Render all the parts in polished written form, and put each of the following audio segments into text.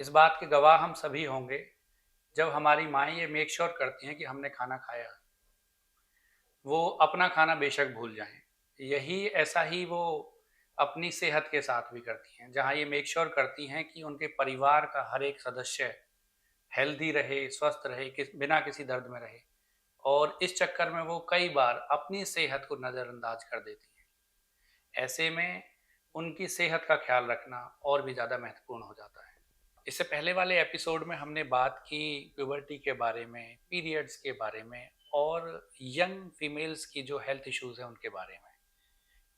इस बात के गवाह हम सभी होंगे जब हमारी माएँ ये मेक श्योर करती हैं कि हमने खाना खाया है। वो अपना खाना बेशक भूल जाएँ। यही ऐसा ही वो अपनी सेहत के साथ भी करती हैं, जहाँ ये मेक श्योर करती हैं कि उनके परिवार का हर एक सदस्य हेल्दी रहे, स्वस्थ रहे, बिना किसी दर्द में रहे। और इस चक्कर में वो कई बार अपनी सेहत को नज़रअंदाज कर देती हैं। ऐसे में उनकी सेहत का ख्याल रखना और भी ज़्यादा महत्वपूर्ण हो जाता है। इससे पहले वाले एपिसोड में हमने बात की प्यूबर्टी के बारे में, पीरियड्स के बारे में और यंग फीमेल्स की जो हेल्थ इश्यूज़ हैं उनके बारे में।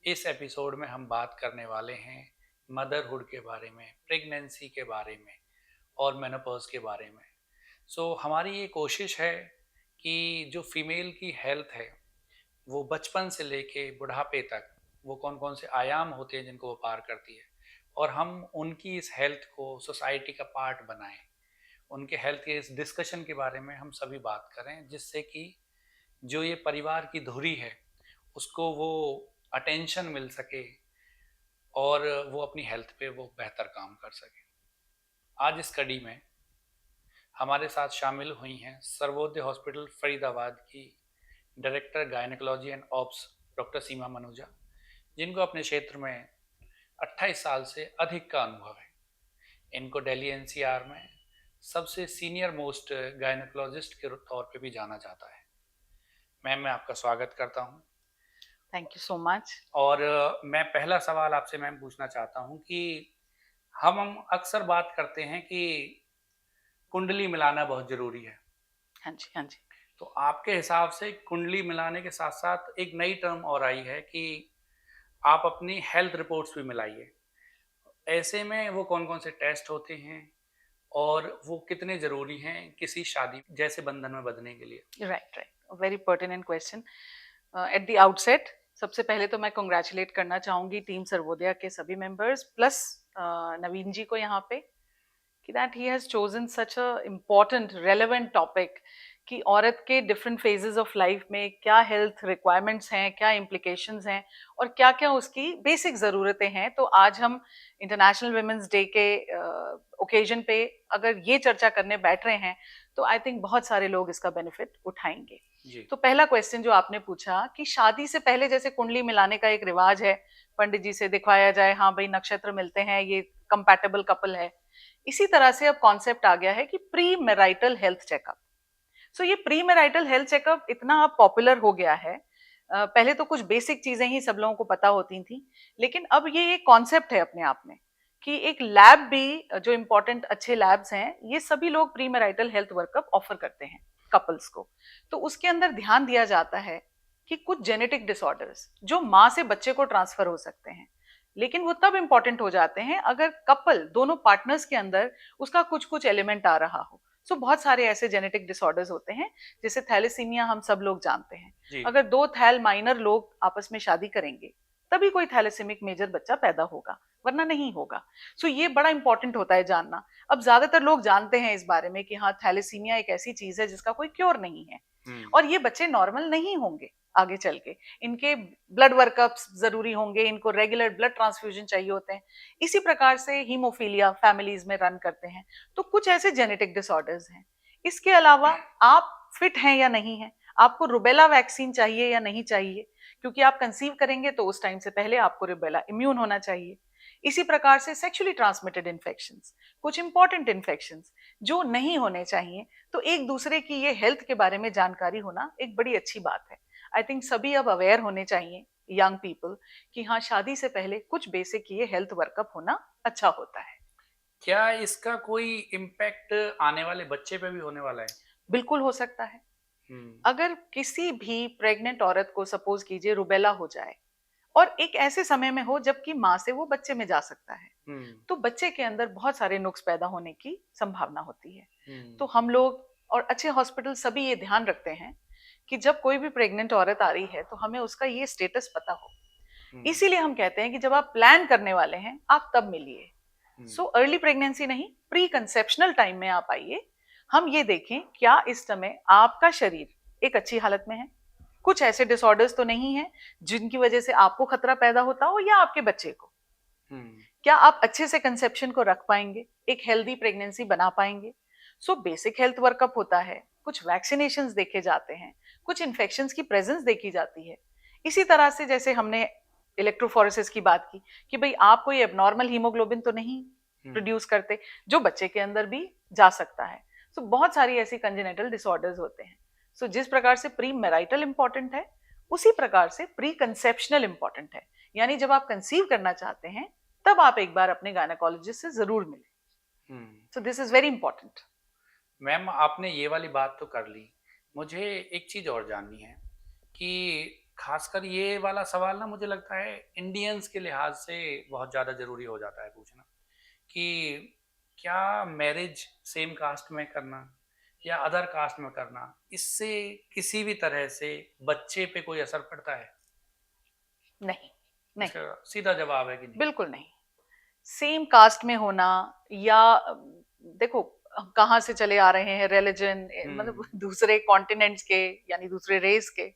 इस एपिसोड में हम बात करने वाले हैं मदरहुड के बारे में, प्रेगनेंसी के बारे में और मेनोपॉज के बारे में। हमारी ये कोशिश है कि जो फीमेल की हेल्थ है वो बचपन से लेके बुढ़ापे तक वो कौन कौन से आयाम होते हैं जिनको वो पार करती है, और हम उनकी इस हेल्थ को सोसाइटी का पार्ट बनाएं। उनके हेल्थ के इस डिस्कशन के बारे में हम सभी बात करें, जिससे कि जो ये परिवार की धुरी है उसको वो अटेंशन मिल सके और वो अपनी हेल्थ पे वो बेहतर काम कर सके। आज इस कड़ी में हमारे साथ शामिल हुई हैं सर्वोदय हॉस्पिटल फरीदाबाद की director gynaecology and obs doctor Seema Manuja, जिनको अपने क्षेत्र में 28 साल से अधिक का अनुभव है। इनको दिल्ली एनसीआर में सबसे सीनियर मोस्ट गायनेकोलॉजिस्ट के तौर पे भी जाना जाता है। मैम, मैं आपका स्वागत करता हूँ। Thank you so much. और मैं पहला सवाल आपसे मैम पूछना चाहता हूँ कि हम अक्सर बात करते हैं कि कुंडली मिलाना बहुत ज़रूरी है। हाँ जी, हाँ जी। तो आपके हिसाब से कुंडली मिलाने के साथ साथ एक नई टर्म और आई है कि आप अपनी हेल्थ रिपोर्ट्स भी मिलाइए। ऐसे में वो कौन-कौन से टेस्ट होते हैं और वो कितने ज़रूरी हैं किसी शादी जैसे बंधन में बंधने के लिए? Right, right. Very pertinent question. At the outset सबसे पहले तो मैं कांग्रेचुलेट करना चाहूंगी टीम सर्वोदया के सभी मेंबर्स प्लस नवीन जी को यहाँ पे कि that he has chosen such a important relevant topic कि औरत के डिफरेंट फेजेस ऑफ लाइफ में क्या हेल्थ रिक्वायरमेंट्स हैं, क्या इम्प्लीकेशंस हैं और क्या क्या उसकी बेसिक ज़रूरतें हैं। तो आज हम इंटरनेशनल वुमेन्स डे के ओकेजन पे अगर ये चर्चा करने बैठ रहे हैं तो आई थिंक बहुत सारे लोग इसका बेनिफिट उठाएंगे। जी। तो पहला क्वेश्चन जो आपने पूछा कि शादी से पहले जैसे कुंडली मिलाने का एक रिवाज है, पंडित जी से दिखवाया जाए, हाँ भाई नक्षत्र मिलते हैं, ये कंपैटिबल कपल है। इसी तरह से अब कॉन्सेप्ट आ गया है कि प्री मैरिटल हेल्थ चेकअप। सो ये प्री मैरिटल हेल्थ चेकअप इतना अब पॉपुलर हो गया है। पहले तो कुछ बेसिक चीजें ही सब लोगों को पता होती थी, लेकिन अब ये एक कॉन्सेप्ट है अपने आप में कि एक लैब भी, जो इम्पोर्टेंट अच्छे लैब्स हैं, ये सभी लोग pre marital health workup offer करते हैं कपल्स को। तो उसके अंदर ध्यान दिया जाता है कि कुछ जेनेटिक डिसऑर्डर्स जो माँ से बच्चे को ट्रांसफर हो सकते हैं, लेकिन वो तब इंपॉर्टेंट हो जाते हैं अगर कपल दोनों पार्टनर्स के अंदर उसका कुछ कुछ एलिमेंट आ रहा हो। सो बहुत सारे ऐसे जेनेटिक डिसऑर्डर्स होते हैं, जैसे थैलेसीमिया हम सब लोग जानते हैं। जी। अगर दो थैल माइनर लोग आपस में शादी करेंगे तभी कोई थैलेसीमिक मेजर बच्चा पैदा होगा, वरना नहीं होगा। सो ये बड़ा इंपॉर्टेंट होता है जानना। अब ज्यादातर लोग जानते हैं इस बारे में कि हाँ, थैलेसीमिया एक ऐसी चीज है जिसका कोई क्योर नहीं है और ये बच्चे नॉर्मल नहीं होंगे आगे चल के। इनके ब्लड वर्कअप्स जरूरी होंगे, इनको रेगुलर ब्लड ट्रांसफ्यूजन चाहिए होते हैं। इसी प्रकार से हीमोफीलिया फैमिलीज में रन करते हैं। तो कुछ ऐसे जेनेटिक डिसऑर्डर्स हैं। इसके अलावा आप फिट हैं या नहीं हैं, आपको रुबेला वैक्सीन चाहिए या नहीं चाहिए, क्योंकि आप कंसीव करेंगे तो उस टाइम से पहले आपको रुबेला इम्यून होना चाहिए। इसी प्रकार से सेक्सुअली ट्रांसमिटेड इन्फेक्शंस, कुछ इंपॉर्टेंट इन्फेक्शंस जो नहीं होने चाहिए। तो एक दूसरे की ये हेल्थ के बारे में जानकारी होना एक बड़ी अच्छी बात है। आई थिंक सभी अब अवेयर होने चाहिए, यंग पीपल, कि हाँ, शादी से पहले कुछ बेसिक ये हेल्थ वर्कअप होना अच्छा होता है। क्या इसका कोई इम्पैक्ट आने वाले बच्चे पे भी होने वाला है? बिल्कुल हो सकता है। अगर किसी भी प्रेग्नेंट औरत को सपोज कीजिए रुबेला हो जाए और एक ऐसे समय में हो जबकि माँ से वो बच्चे में जा सकता है, तो बच्चे के अंदर बहुत सारे नुक्स पैदा होने की संभावना होती है। तो हम लोग और अच्छे हॉस्पिटल सभी ये ध्यान रखते हैं कि जब कोई भी प्रेग्नेंट औरत आ रही है तो हमें उसका ये स्टेटस पता हो। इसीलिए हम कहते हैं कि जब आप प्लान करने वाले हैं आप तब मिलिए। सो अर्ली प्रेगनेंसी नहीं, प्री कंसेप्शनल टाइम में आप आइए। हम ये देखें क्या इस समय आपका शरीर एक अच्छी हालत में है, कुछ ऐसे डिसऑर्डर्स तो नहीं है जिनकी वजह से आपको खतरा पैदा होता हो या आपके बच्चे को। क्या आप अच्छे से कंसेप्शन को रख पाएंगे, एक हेल्दी प्रेगनेंसी बना पाएंगे। सो बेसिक हेल्थ वर्कअप होता है, कुछ वैक्सीनेशंस देखे जाते हैं, कुछ इन्फेक्शंस की प्रेजेंस देखी जाती है। इसी तरह से जैसे हमने इलेक्ट्रोफोरेसिस की बात की कि भाई आप कोई एबनॉर्मल हीमोग्लोबिन तो नहीं प्रोड्यूस करते, जो बच्चे के अंदर भी जा सकता है। सो बहुत सारी ऐसी कंजेनिटल डिसऑर्डर्स होते हैं। सो जिस प्रकार से प्री मैरिटल इंपॉर्टेंट है, उसी प्रकार से प्री कंसेप्शनल इंपॉर्टेंट है। यानी जब आप कंसीव करना चाहते हैं तब आप एक बार अपने गायनेकोलॉजिस्ट से जरूर मिलें। सो this is very important. Ma'am आपने ये वाली बात तो कर ली, मुझे एक चीज़ और जाननी है कि खासकर ये वाला सवाल ना मुझे लगता है इंडियंस के लिहाज से बहुत ज़्यादा ज़रूरी हो जाता है पूछना कि क्या मैरिज सेम कास्ट में करना या अदर कास्ट में करना, इससे किसी भी तरह से बच्चे पे कोई असर पड़ता है? नहीं, नहीं, इसका सीधा जवाब है कि नहीं। बिल्कुल नहीं। सेम कास्ट में होना या देखो कहाँ से चले आ रहे हैं, रिलीजन, मतलब दूसरे कॉन्टिनेंट्स के, यानी दूसरे रेस के,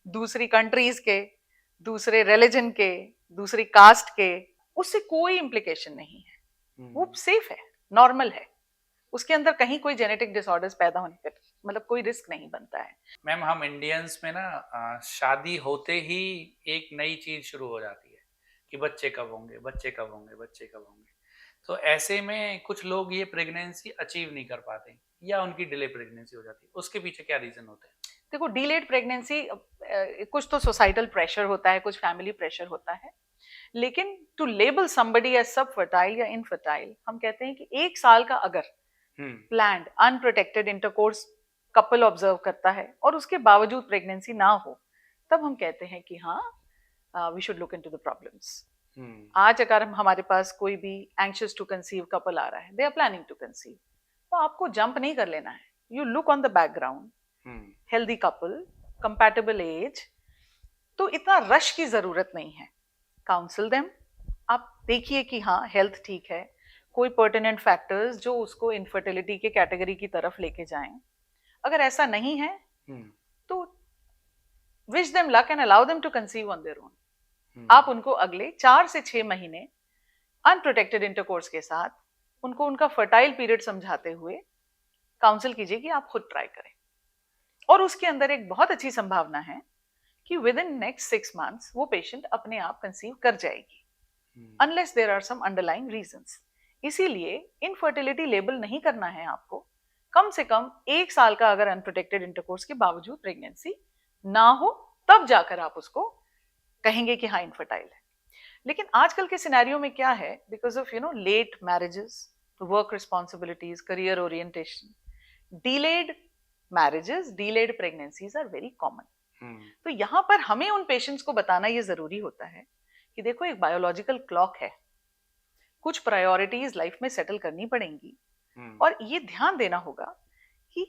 दूसरी कंट्रीज के, दूसरे रिलीजन के, दूसरी कास्ट के, उससे कोई इम्प्लीकेशन नहीं है। वो सेफ है, नॉर्मल है, उसके अंदर कहीं कोई जेनेटिक डिसऑर्डर्स पैदा होने का मतलब कोई रिस्क नहीं बनता है। मैम हम इंडियंस में ना शादी होते ही एक नई चीज शुरू हो जाती है कि बच्चे कब होंगे, बच्चे कब होंगे, बच्चे कब होंगे। तो ऐसे में कुछ लोग ये प्रेगनेंसी अचीव नहीं कर पाते या उनकी डिले प्रेगनेंसी हो जाती है, उसके पीछे क्या रीजन होते हैं? देखो डिलेड प्रेगनेंसी कुछ तो सोसाइटल प्रेशर होता है, कुछ फैमिली प्रेशर होता है, लेकिन टू लेबल समबडी एज सब फर्टाइल या इनफर्टाइल, हम कहते हैं कि 1 साल का अगर planned unprotected intercourse couple observe करता है और उसके बावजूद प्रेगनेंसी ना हो, तब हम कहते हैं कि हाँ we should look into the problems. आज अगर हमारे पास कोई भी एंग्शियस टू कंसीव कपल आ रहा है, they are planning to conceive, तो आपको जंप नहीं कर लेना है। You look on the background, healthy couple, compatible age, तो इतना रश की जरूरत नहीं है। काउंसिल देम, आप देखिए कि हाँ हेल्थ ठीक है, कोई पर्टिनेंट फैक्टर्स जो उसको इनफर्टिलिटी के कैटेगरी की तरफ लेके जाएं। अगर ऐसा नहीं है तो wish them luck and allow them to conceive on their own. आप उनको अगले 4 से 6 महीने अनप्रोटेक्टेड इंटरकोर्स के साथ उनको उनका फर्टाइल पीरियड समझाते हुए काउंसिल कीजिए कि आप खुद ट्राई करें। और उसके अंदर एक बहुत अच्छी संभावना है कि विद इन नेक्स्ट 6 मंथ्स वो पेशेंट अपने आप कंसीव कर जाएगी, unless there are some underlying reasons. इसीलिए इनफर्टिलिटी लेबल नहीं करना है आपको। कम से कम 1 साल का अगर अनप्रोटेक्टेड इंटरकोर्स के बावजूद प्रेगनेंसी ना हो, तब जाकर आप उसको कहेंगे कि हाँ इनफर्टाइल है। लेकिन आजकल के सिनेरियो में क्या है, because of late marriages, work responsibilities, career orientation, delayed marriages, delayed pregnancies are very common. तो यहाँ पर हमें उन पेशेंट्स को बताना ये जरूरी होता है कि देखो एक बायोलॉजिकल क्लॉक है, कुछ प्रायोरिटीज लाइफ में सेटल करनी पड़ेंगी, और ये ध्यान देना होगा कि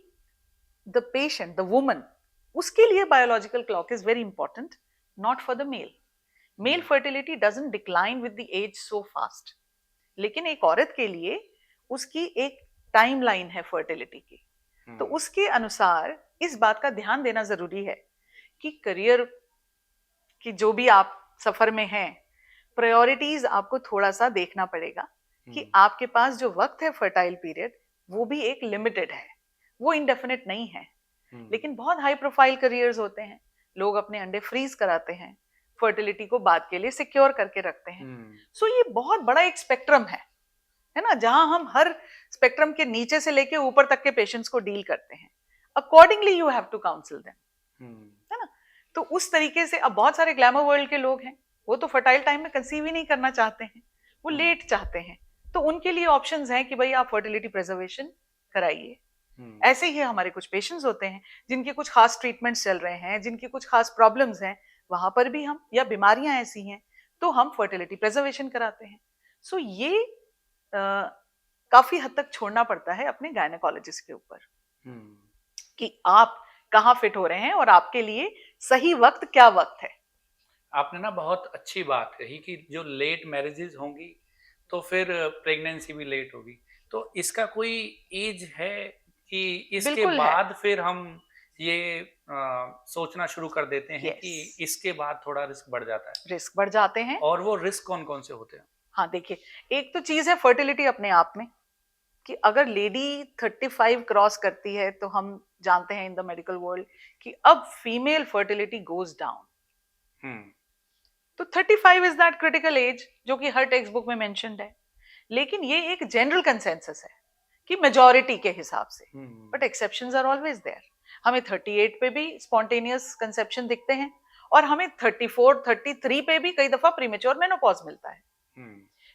द पेशेंट, द वुमन, उसके लिए biological clock is very important, not for the male. Male fertility doesn't decline with the age so fast, लेकिन एक औरत के लिए उसकी एक टाइमलाइन है फर्टिलिटी की। तो उसके अनुसार इस बात का ध्यान देना जरूरी है कि करियर की जो भी आप सफर में हैं, प्रायोरिटीज आपको थोड़ा सा देखना पड़ेगा कि आपके पास जो वक्त है फर्टाइल पीरियड, वो भी एक लिमिटेड है, वो इंडेफिनिट नहीं है। लेकिन बहुत हाई प्रोफाइल करियर्स होते हैं, लोग अपने अंडे फ्रीज कराते हैं, फर्टिलिटी को बाद के लिए सिक्योर करके रखते हैं। सो ये बहुत बड़ा एक स्पेक्ट्रम है ना, जहां हम हर स्पेक्ट्रम के नीचे से लेके ऊपर तक के पेशेंट्स को डील करते हैं। Accordingly you have to counsel them, है ना। तो उस तरीके से अब बहुत सारे ग्लैमर वर्ल्ड के लोग हैं, वो तो फर्टाइल टाइम में कंसीव ही नहीं करना चाहते हैं, वो लेट चाहते हैं, तो उनके लिए ऑप्शंस हैं कि भाई आप फर्टिलिटी प्रिजर्वेशन कराइए। ऐसे ही हमारे कुछ पेशेंट्स होते हैं जिनके कुछ खास ट्रीटमेंट्स चल रहे हैं, जिनकी कुछ खास प्रॉब्लम्स हैं, वहां पर भी हम, या बीमारियां ऐसी हैं तो हम फर्टिलिटी प्रिजर्वेशन कराते हैं। सो ये काफी हद तक छोड़ना पड़ता है अपने गायनेकोलॉजिस्ट के ऊपर कि आप कहाँ फिट हो रहे हैं और आपके लिए सही वक्त क्या वक्त है। आपने ना बहुत अच्छी बात कही कि जो लेट मैरिजेस होंगी तो फिर प्रेगनेंसी भी लेट होगी, तो इसका कोई एज है कि इसके बाद फिर हम ये सोचना शुरू कर देते हैं कि इसके बाद थोड़ा रिस्क बढ़ जाता है? रिस्क बढ़ जाते हैं। और वो रिस्क कौन कौन से होते हैं? हाँ देखिए, एक तो चीज है फर्टिलिटी अपने आप में, कि अगर लेडी 35 क्रॉस करती है तो हम जानते हैं इन द मेडिकल वर्ल्ड कि अब फीमेल फर्टिलिटी गोज डाउन। तो 35 इज दैट क्रिटिकल एज जो कि हर टेक्स्ट बुक में मेंशन्ड है, लेकिन ये एक जनरल कंसेंसस है कि मेजॉरिटी के हिसाब से, but exceptions are always there. हमें 38 पे भी स्पॉन्टेनियस कंसेप्शन दिखते हैं और हमें 34 33 पे भी कई दफा प्रीमेच्योर मेनोपॉज मिलता है।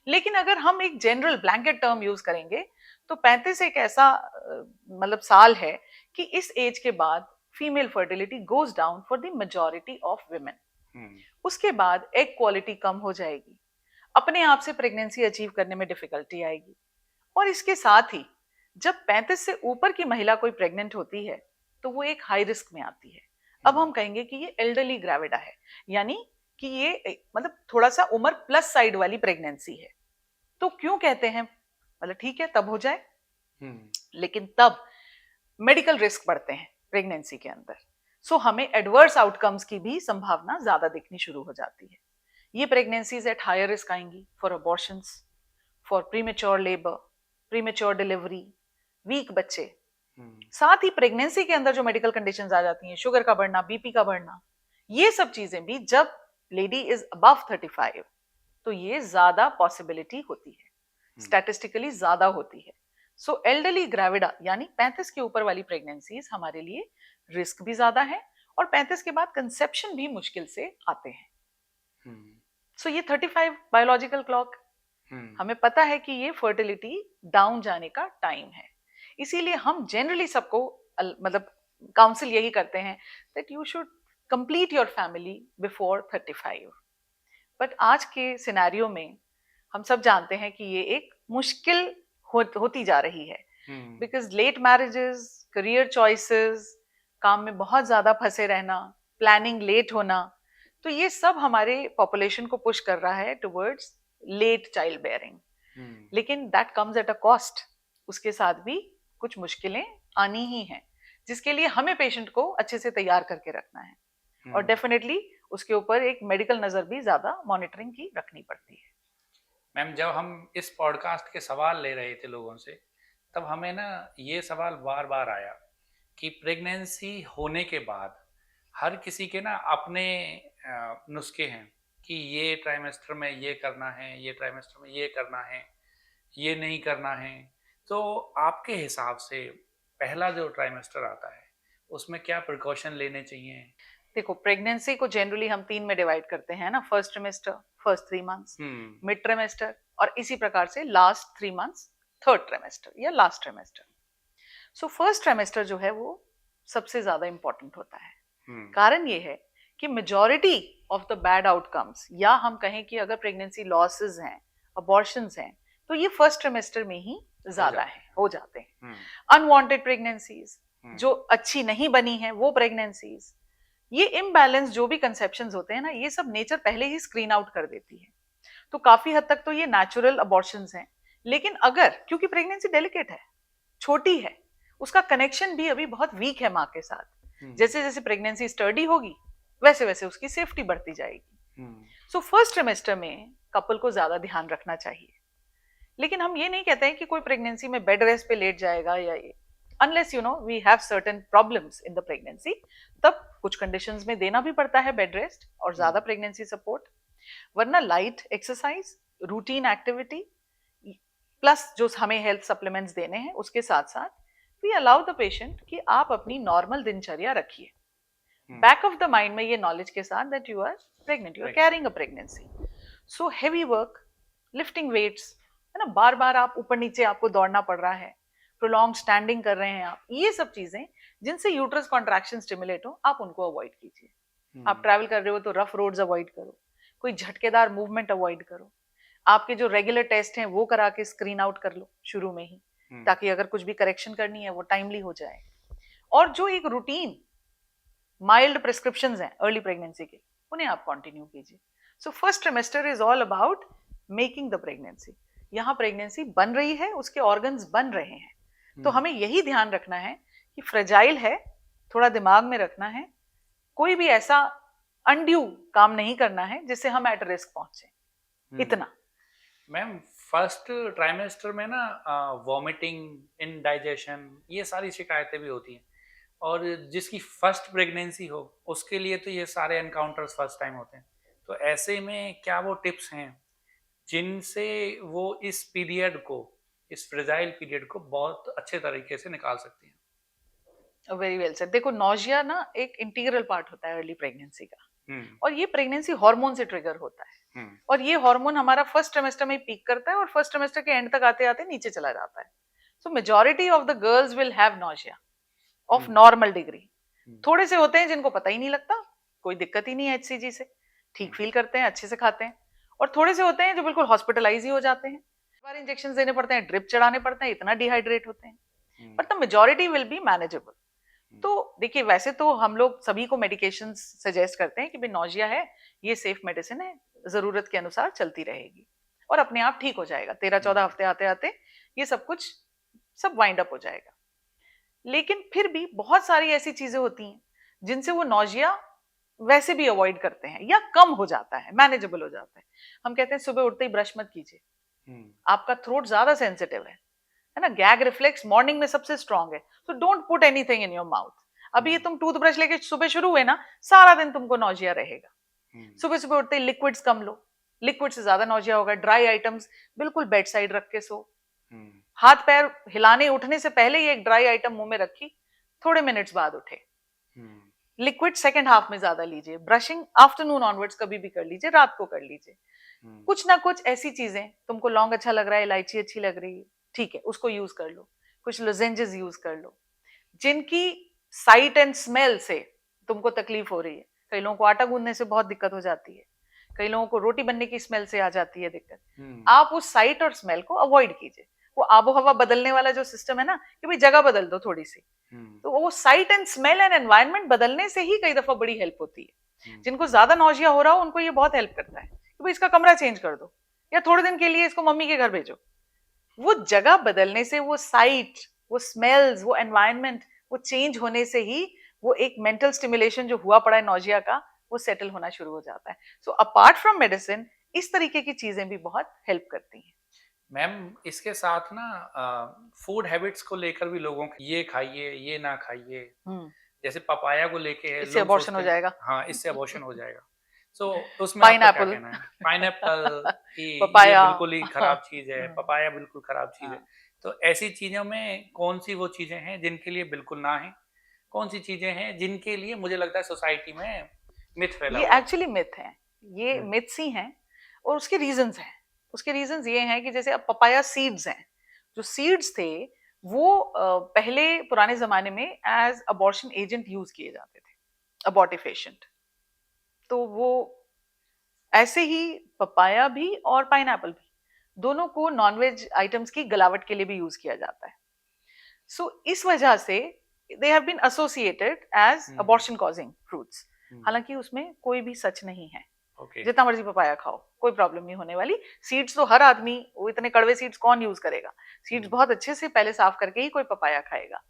लेकिन अगर हम एक जनरल ब्लैंकेट टर्म यूज करेंगे तो 35 एक ऐसा मतलब साल है कि इस एज के बाद female fertility goes down for the majority of women. उसके बाद एग क्वालिटी कम हो जाएगी, अपने आप से प्रेगनेंसी अचीव करने में डिफिकल्टी आएगी, और इसके साथ ही जब 35 से ऊपर की महिला कोई प्रेग्नेंट होती है तो वो एक हाई रिस्क में आती है। अब हम कहेंगे कि ये एल्डरली ग्रेविडा है, यानी कि ये मतलब थोड़ा सा उम्र प्लस साइड वाली प्रेगनेंसी है। तो क्यों कहते हैं, मतलब ठीक है तब हो जाए, लेकिन तब मेडिकल रिस्क बढ़ते हैं प्रेगनेंसी के अंदर। सो हमें एडवर्स आउटकम्स की भी संभावना ज्यादा दिखनी शुरू हो जाती है। ये प्रेगनेंसीज एट हायर रिस्क आएंगी for abortions, for premature labour, premature delivery, weak बच्चे। साथ ही प्रेगनेंसी के अंदर जो मेडिकल कंडीशंस आ जाती हैं, शुगर का बढ़ना, बीपी का बढ़ना, ये सब चीजें भी जब लेडी इज अबव 35 तो ये ज्यादा पॉसिबिलिटी होती है, स्टैटिस्टिकली ज्यादा होती है। सो एल्डरली ग्रेविडा यानी 35 के ऊपर वाली प्रेगनेंसीज हमारे लिए रिस्क भी ज्यादा है, और 35 के बाद कंसेप्शन भी मुश्किल से आते हैं। सो ये 35 बायोलॉजिकल क्लॉक, हमें पता है कि ये फर्टिलिटी डाउन जाने का टाइम है। इसीलिए हम जनरली सबको मतलब काउंसिल यही करते हैं that you should complete your family before 35। But आज के सिनेरियो में हम सब जानते हैं कि ये एक मुश्किल होती जा रही है, because late marriages, career choices, काम में बहुत ज्यादा फंसे रहना, प्लानिंग लेट होना, तो ये सब हमारे पॉपुलेशन को पुश कर रहा है टुवर्ड्स लेट चाइल्ड बेयरिंग। लेकिन that comes at a cost, उसके साथ भी कुछ मुश्किलें आनी ही हैं, जिसके लिए हमें पेशेंट को अच्छे से तैयार करके रखना है, और डेफिनेटली उसके ऊपर एक मेडिकल नजर भी ज्यादा मॉनिटरिंग की रखनी पड़ती है। मैम, जब हम इस पॉडकास्ट के सवाल ले रहे थे लोगों से, तब हमें ना ये सवाल बार बार आया कि प्रेगनेंसी होने के बाद हर किसी के ना अपने नुस्खे हैं कि ये ट्राइमेस्टर में ये करना है, ये ट्राइमेस्टर में ये करना है, ये नहीं करना है। तो आपके हिसाब से पहला जो ट्राइमेस्टर आता है उसमें क्या प्रिकॉशन लेने चाहिए? देखो, प्रेगनेंसी को जनरली हम 3 में डिवाइड करते हैं ना, first trimester, first 3 months, mid trimester, और इसी प्रकार से लास्ट 3 मंथ्स, थर्ड ट्रिमेस्टर या last trimester. So first trimester जो है वो सबसे ज्यादा इंपॉर्टेंट होता है। कारण ये है कि majority of the bad outcomes, या हम कहें कि अगर प्रेगनेंसी लॉसेस हैं, अबॉर्शंस हैं, तो ये फर्स्ट ट्रिमेस्टर में ही ज्यादा हो जाते हैं। अनवांटेड प्रेगनेंसीज, जो अच्छी नहीं बनी है वो प्रेगनेंसीज, ये इम्बैलेंस जो भी कंसेप्शंस होते हैं ना, ये सब नेचर पहले ही स्क्रीन आउट कर देती है। तो काफी हद तक तो ये नेचुरल अबॉर्शंस हैं। लेकिन अगर, क्योंकि प्रेगनेंसी डेलिकेट है, छोटी है, उसका कनेक्शन भी अभी बहुत वीक है माँ के साथ, जैसे जैसे प्रेगनेंसी स्टडी होगी वैसे वैसे उसकी सेफ्टी बढ़ती जाएगी। सो फर्स्ट ट्रिमेस्टर में कपल को ज्यादा ध्यान रखना चाहिए। लेकिन हम ये नहीं कहते हैं कि कोई प्रेगनेंसी में बेड रेस्ट पे लेट जाएगा या ये, unless you know we have certain problems in the pregnancy, तब कुछ कंडीशंस में देना भी पड़ता है बेड रेस्ट और ज्यादा प्रेगनेंसी सपोर्ट। वरना light exercise, routine activity, plus जो हमें हेल्थ सप्लीमेंट्स देने हैं, उसके साथ साथ वी अलाउ द पेशेंट कि आप अपनी नॉर्मल दिनचर्या रखिए, बैक ऑफ द माइंड में ये नॉलेज के साथ that you are pregnant, you are carrying a pregnancy. So heavy work, lifting weights, है ना, बार बार आप ऊपर नीचे आपको दौड़ना पड़ रहा है, प्रोलॉन्ग स्टैंडिंग कर रहे हैं आप, ये सब चीजें जिनसे यूट्रस कॉन्ट्रैक्शन स्टिमुलेट हो, आप उनको अवॉइड कीजिए। आप ट्रैवल कर रहे हो तो रफ रोड्स अवॉइड करो, कोई झटकेदार मूवमेंट अवॉइड करो, आपके जो रेगुलर टेस्ट हैं वो करा के स्क्रीन आउट कर लो शुरू में ही, ताकि अगर कुछ भी करेक्शन करनी है वो टाइमली हो जाए। और जो एक रूटीन माइल्ड प्रिस्क्रिप्शंस हैं अर्ली प्रेगनेंसी के, उन्हें आप कंटिन्यू कीजिए। So first trimester is all about making the pregnancy. यहाँ प्रेगनेंसी बन रही है, उसके ऑर्गन्स बन रहे हैं, तो हमें यही ध्यान रखना है कि फ्रेजाइल है, थोड़ा दिमाग में रखना है, कोई भी ऐसा अनड्यू काम नहीं करना है जिससे हम एट रिस्क पहुंचे, इतना। मैम, फर्स्ट ट्राइमेस्टर में ना वॉमिटिंग, इंडाइजेशन, ये सारी शिकायतें भी होती हैं। और जिसकी फर्स्ट प्रेगनेंसी हो उसके लिए तो ये सारे एनकाउंटर्स फर्स्ट टाइम होते हैं। तो ऐसे में क्या वो टिप्स हैं जिनसे वो इस पीरियड को, इस फ्रेजाइल पीरियड को बहुत अच्छे तरीके से निकाल सकती हैं? Very well said. देखो, नौजिया ना एक इंटीग्रल पार्ट होता है अर्ली प्रेगनेंसी का, हम्म। और ये प्रेगनेंसी हार्मोन से ट्रिगर होता है। हम्म। और ये हार्मोन हमारा फर्स्ट ट्रिमेस्टर में पीक करता है और फर्स्ट ट्रिमेस्टर के एंड तक आते आते नीचे चला जाता है। सो majority of the girls will have nausea of normal degree. थोड़े से होते हैं जिनको पता ही नहीं लगता, कोई दिक्कत ही नहीं है एचसीजी से, ठीक फील करते हैं, अच्छे से खाते हैं। और थोड़े से होते हैं जो बिल्कुल हॉस्पिटलाइज ही हो जाते हैं, बार इंजेक्शन देने पड़ते हैं, ड्रिप चढ़ाने पड़ते हैं, इतना डिहाइड्रेट होते हैं। But the majority will be manageable. तो देखिए, वैसे तो हम लोग सभी को मेडिकेशन सजेस्ट करते हैं कि भाई नौजिया है, ये सेफ मेडिसिन है, जरूरत के अनुसार चलती रहेगी और अपने आप ठीक हो जाएगा। 13-14 हफ्ते आते आते ये सब कुछ सब वाइंड अप हो जाएगा। लेकिन फिर भी बहुत सारी ऐसी चीजें होती हैं जिनसे वो नौजिया वैसे भी अवॉइड करते हैं या कम हो जाता है, मैनेजेबल हो जाता है। हम कहते हैं सुबह उठते ही ब्रश मत कीजिए, आपका थ्रोट ज्यादा सेंसिटिव है ना, गैग रिफ्लेक्स मॉर्निंग में सबसे स्ट्रांग है, तो don't put anything in your mouth. अभी ये तुम टूथब्रश लेके सुबह शुरू हुए ना, सारा दिन तुमको नौजिया रहेगा। सुबह सुबह उठते ही लिक्विड्स कम लो, लिक्विड से ज्यादा नौजिया होगा। ड्राई आइटम्स बिल्कुल बेड साइड रख के सो, हाथ पैर हिलाने उठने से पहले ही एक ड्राई आइटम मुंह में रखी, थोड़े मिनट्स बाद उठे। लिक्विड सेकंड हाफ में ज्यादा लीजिए, ब्रशिंग आफ्टरनून ऑनवर्ड्स कभी भी कर लीजिए, रात को कर लीजिए। कुछ ना कुछ ऐसी चीजें, तुमको लौंग अच्छा लग रहा है, इलायची अच्छी लग रही है, ठीक है, उसको यूज कर लो। कुछ लोजेंजेस यूज कर लो जिनकी साइट एंड स्मेल से तुमको तकलीफ हो रही है। कई लोगों को आटा गूंदने से बहुत दिक्कत हो जाती है, कई लोगों को रोटी बनने की स्मेल से आ जाती है दिक्कत। आप उस साइट और स्मेल को अवॉइड कीजिए। वो आबो हवा बदलने वाला जो सिस्टम है ना, कि भाई जगह बदल दो थोड़ी सी, तो वो site and smell and environment बदलने से ही कई दफा बड़ी हेल्प होती है। जिनको ज्यादा नौजिया हो रहा हो उनको ये बहुत हेल्प करता है कि भाई इसका कमरा चेंज कर दो, या थोड़े दिन के लिए इसको मम्मी के घर भेजो। वो जगह बदलने से, वो साइट, वो स्मेल्स, वो एनवायरनमेंट, वो चेंज होने से ही वो एक मेंटल स्टिमुलेशन जो हुआ पड़ा है नौजिया का, वो सेटल होना शुरू हो जाता है। सो अपार्ट फ्रॉम मेडिसिन, इस तरीके की चीजें भी बहुत हेल्प करती हैं। मैम, इसके साथ ना फूड हैबिट्स को लेकर भी लोगों के ये खाइए, ये ना खाइए, जैसे पपाया को लेके है, इससे अबॉर्शन हो जाएगा। हाँ, इससे अबॉर्शन हो जाएगा। सो उसमें आपका क्या पाइनएप्पल, कहना है? पाइनएप्पल कि ये पपाया, बिल्कुल ही खराब चीज है, पपाया बिल्कुल खराब चीज है। तो ऐसी चीजों में कौन सी वो चीजें हैं जिनके लिए बिल्कुल ना है, कौन सी चीजें हैं जिनके लिए मुझे लगता है सोसाइटी में मिथ फैला ये हुआ है? एक्चुअली मिथ है, ये मिथ्स ही हैं और उसके रीजंस हैं। उसके रीजंस ये हैं कि जैसे अब पपाया सीड्स हैं, जो सीड्स थे वो पहले पुराने जमाने में एज अबॉर्शन एजेंट यूज किए जाते थे, अबॉर्टिफेशंट। तो वो ऐसे ही पपाया भी और पाइनएप्पल भी, दोनों को नॉनवेज आइटम्स की गलावट के लिए भी यूज किया जाता है। सो इस वजह से they have been associated as abortion causing fruits. हालांकि उसमें कोई भी सच नहीं है। जितना मर्जी पपाया खाओ, कोई प्रॉब्लम नहीं होने वाली। सीड्स तो हर आदमी, वो इतने कड़वे सीड्स कौन यूज करेगा? सीड्स बहुत अच्छे से पहले साफ करके ही कोई पपाया खाएगा।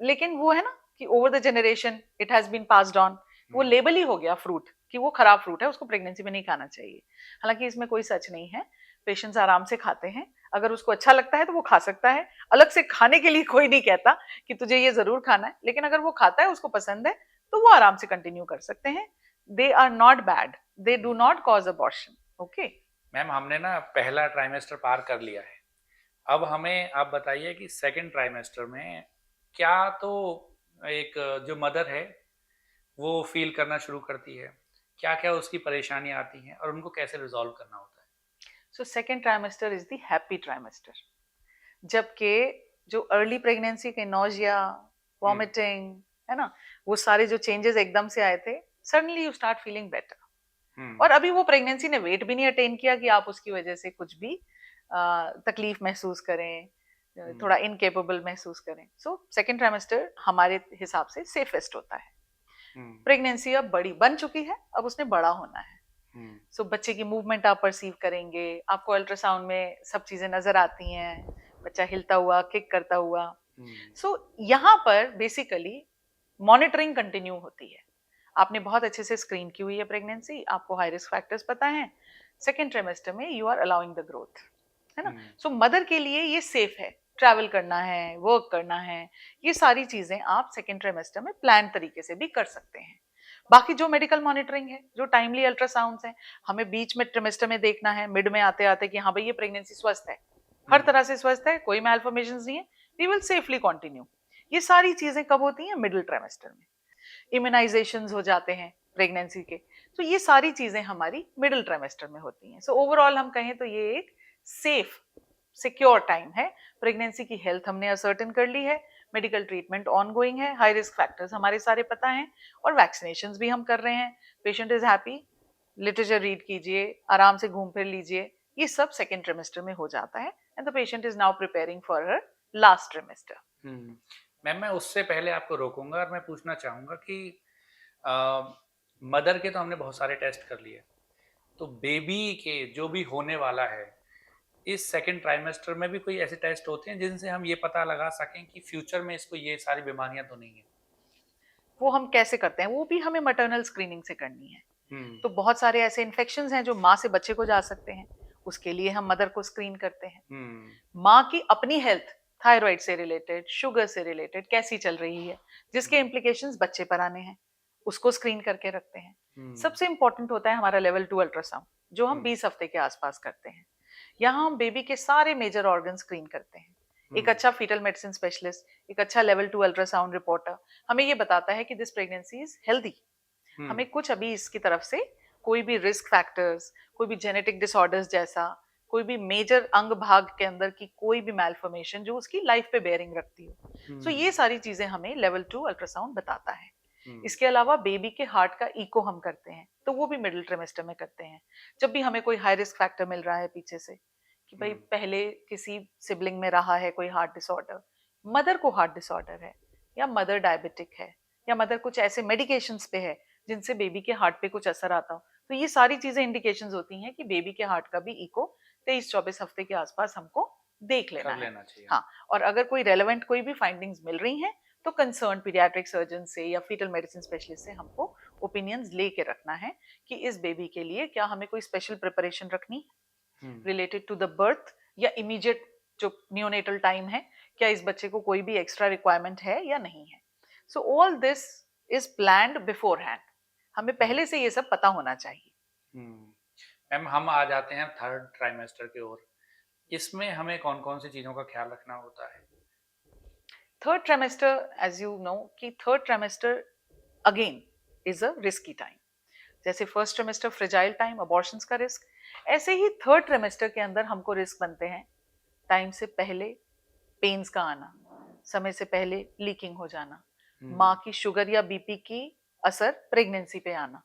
लेकिन वो है ना कि over the generation it has been passed on, वो लेबल ही हो गया फ्रूट कि वो खराब फ्रूट है, उसको प्रेगनेंसी में नहीं खाना चाहिए। हालांकि इसमें कोई सच नहीं है, पेशेंट्स आराम से खाते हैं। अगर उसको अच्छा लगता है तो वो खा सकता है, अलग से खाने के लिए कोई नहीं कहता कि तुझे ये जरूर खाना है। लेकिन अगर वो खाता है, उसको पसंद है, तो वो आराम से कंटिन्यू कर सकते हैं। They are not bad, they do not cause abortion. Okay ma'am, हमने ना पहला ट्राइमेस्टर पार कर लिया है, अब हमें आप बताइए कि सेकंड ट्राइमेस्टर में क्या तो एक जो मदर है वो फील करना शुरू करती है, क्या क्या उसकी परेशानियां आती हैं और उनको कैसे रिजॉल्व करना होता है? So second trimester is the happy trimester, जबकि जो अर्ली प्रेगनेंसी के नौजिया, वॉमिटिंग है ना, वो सारे जो चेंजेस एकदम से आए थे, suddenly you start feeling better. और अभी वो प्रेगनेंसी ने वेट भी नहीं अटेन किया कि आप उसकी वजह से कुछ भी तकलीफ महसूस करें, थोड़ा इनकेपेबल महसूस करें। सो सेकेंड ट्राइमेस्टर हमारे हिसाब से सेफेस्ट होता है। प्रेगनेंसी अब बड़ी बन चुकी है, अब उसने बड़ा होना है। सो बच्चे की मूवमेंट आप परसीव करेंगे, आपको अल्ट्रासाउंड में सब चीजें नजर आती हैं, बच्चा हिलता हुआ, किक करता हुआ। सो यहाँ पर बेसिकली मॉनिटरिंग कंटिन्यू होती है। आपने बहुत अच्छे से स्क्रीन की हुई है प्रेगनेंसी, आपको हाई रिस्क फैक्टर्स पता है, सेकेंड ट्राइमेस्टर में you are allowing the growth, है ना। हम्म, सो मदर के लिए ये सेफ है, ट्रैवल करना है, वर्क करना है, ये सारी चीजें आप सेकेंड ट्राइमेस्टर में प्लान तरीके से भी कर सकते हैं। बाकी जो मेडिकल मॉनिटरिंग है, जो टाइमली अल्ट्रासाउंड्स हैं, हमें बीच में ट्रिमेस्टर में देखना है, मिड में आते आते कि हाँ भाई ये प्रेगनेंसी स्वस्थ है, हर तरह से स्वस्थ है, कोई मैलफॉर्मेशंस नहीं है, वी विल सेफली कंटिन्यू। ये सारी चीजें कब होती हैं? मिडिल ट्राइमेस्टर में। इम्यूनाइजेशंस हो जाते हैं प्रेगनेंसी के, तो ये सारी चीजें हमारी मिडिल ट्राइमेस्टर में होती हैं। सो ओवरऑल हम कहें तो ये एक सेफ सिक्योर टाइम है। प्रेगनेंसी की हेल्थ हमने असर्टेन कर ली है, मेडिकल ट्रीटमेंट ऑनगोइंग है, हाई रिस्क फैक्टर्स हमारे सारे पता हैं, और वैक्सीनेशंस भी हम कर रहे हैं। Patient is happy, literature read कीजिए, आराम से घूम फिर लीजिए, ये सब सेकेंड ट्रिमेस्टर में हो जाता है, and the patient is now preparing for her last trimester. Ma'am मैं उससे पहले आपको रोकूंगा और मैं पूछना चाहूंगा कि मदर के तो हमने बहुत सारे टेस्ट कर लिए, तो बेबी के जो भी होने वाला है इस सेकंड ट्राइमेस्टर में भी कोई ऐसे टेस्ट होते हैं जिनसे हम ये पता लगा सकें कि फ्यूचर में इसको ये सारी बीमारियां तो नहीं है? वो हम कैसे करते हैं? वो भी हमें मैटरनल स्क्रीनिंग से करनी है। हम्म, तो बहुत सारे ऐसे इन्फेक्शंस हैं जो माँ से बच्चे को जा सकते हैं, उसके लिए हम मदर को स्क्रीन करते हैं। हम्म, माँ की अपनी हेल्थ, थायराइड से रिलेटेड, शुगर से रिलेटेड कैसी चल रही है, जिसके हम्म, इम्प्लीकेशंस बच्चे पर आने हैं, उसको स्क्रीन करके रखते हैं। हम्म, सबसे इंपॉर्टेंट होता है हमारा लेवल 2 अल्ट्रासाउंड, जो हम हम्म, 20 हफ्ते के आसपास करते हैं। यहाँ हम बेबी के सारे मेजर ऑर्गन स्क्रीन करते हैं। एक हम्म, अच्छा फीटल मेडिसिन स्पेशलिस्ट, एक अच्छा लेवल 2 अल्ट्रासाउंड रिपोर्टर हमें ये बताता है कि दिस प्रेगनेंसी इज हेल्दी। हम्म, हमें कुछ अभी इसकी तरफ से कोई भी रिस्क फैक्टर्स, कोई भी जेनेटिक डिसऑर्डर्स जैसा, कोई भी मेजर अंग भाग के अंदर की कोई भी मैल्फॉर्मेशन जो उसकी लाइफ पे बेयरिंग रखती हो, सो हम्म, ये सारी चीजें हमें लेवल 2 अल्ट्रासाउंड बताता है। हम्म, इसके अलावा बेबी के हार्ट का इको हम करते हैं, तो वो भी मिडिल ट्रिमेस्टर में करते हैं। जब भी हमें कोई हाई रिस्क फैक्टर मिल रहा है पीछे से कि भाई हम्म, पहले किसी सिबलिंग में रहा है कोई हार्ट डिसऑर्डर, मदर को हार्ट डिसऑर्डर है, या मदर डायबिटिक है, या मदर कुछ ऐसे मेडिकेशंस पे है जिनसे बेबी के हार्ट पे कुछ असर आता हो, तो ये सारी चीजें इंडिकेशंस होती हैं कि बेबी के हार्ट का भी इको 23-24 हफ्ते के आसपास हमको देख लेना कर है। लेना चाहिए। हाँ, और अगर कोई रेलेवेंट कोई भी फाइंडिंग्स मिल रही हैं तो कंसर्न पीडियाट्रिक सर्जन से या फीटल मेडिसिन स्पेशलिस्ट से हमको ओपिनियंस लेके रखना है कि इस बेबी के लिए क्या हमें कोई स्पेशल प्रिपरेशन रखनी हम्म, रिलेटेड टू द बर्थ, या इमीडिएट जो नियोनेटल टाइम है, क्या इस बच्चे को कोई भी एक्स्ट्रा रिक्वायरमेंट है या नहीं है। So all this is planned before hand, हमें हम्म, पहले से ये सब पता होना चाहिए। हम्म। मैम हम आ जाते हैं थर्ड ट्राइमेस्टर की ओर। इसमें हमें कौन कौन सी चीज़ों का ख्याल रखना होता है? Third trimester, as you know कि third trimester again is a risky time. जैसे first trimester fragile time, abortions का रिस्क, ऐसे ही थर्ड ट्रिमेस्टर के अंदर हमको रिस्क बनते हैं टाइम से पहले पेन्स का आना, समय से पहले लीकिंग हो जाना, हम्म, माँ की शुगर या बीपी की असर प्रेगनेंसी पे आना,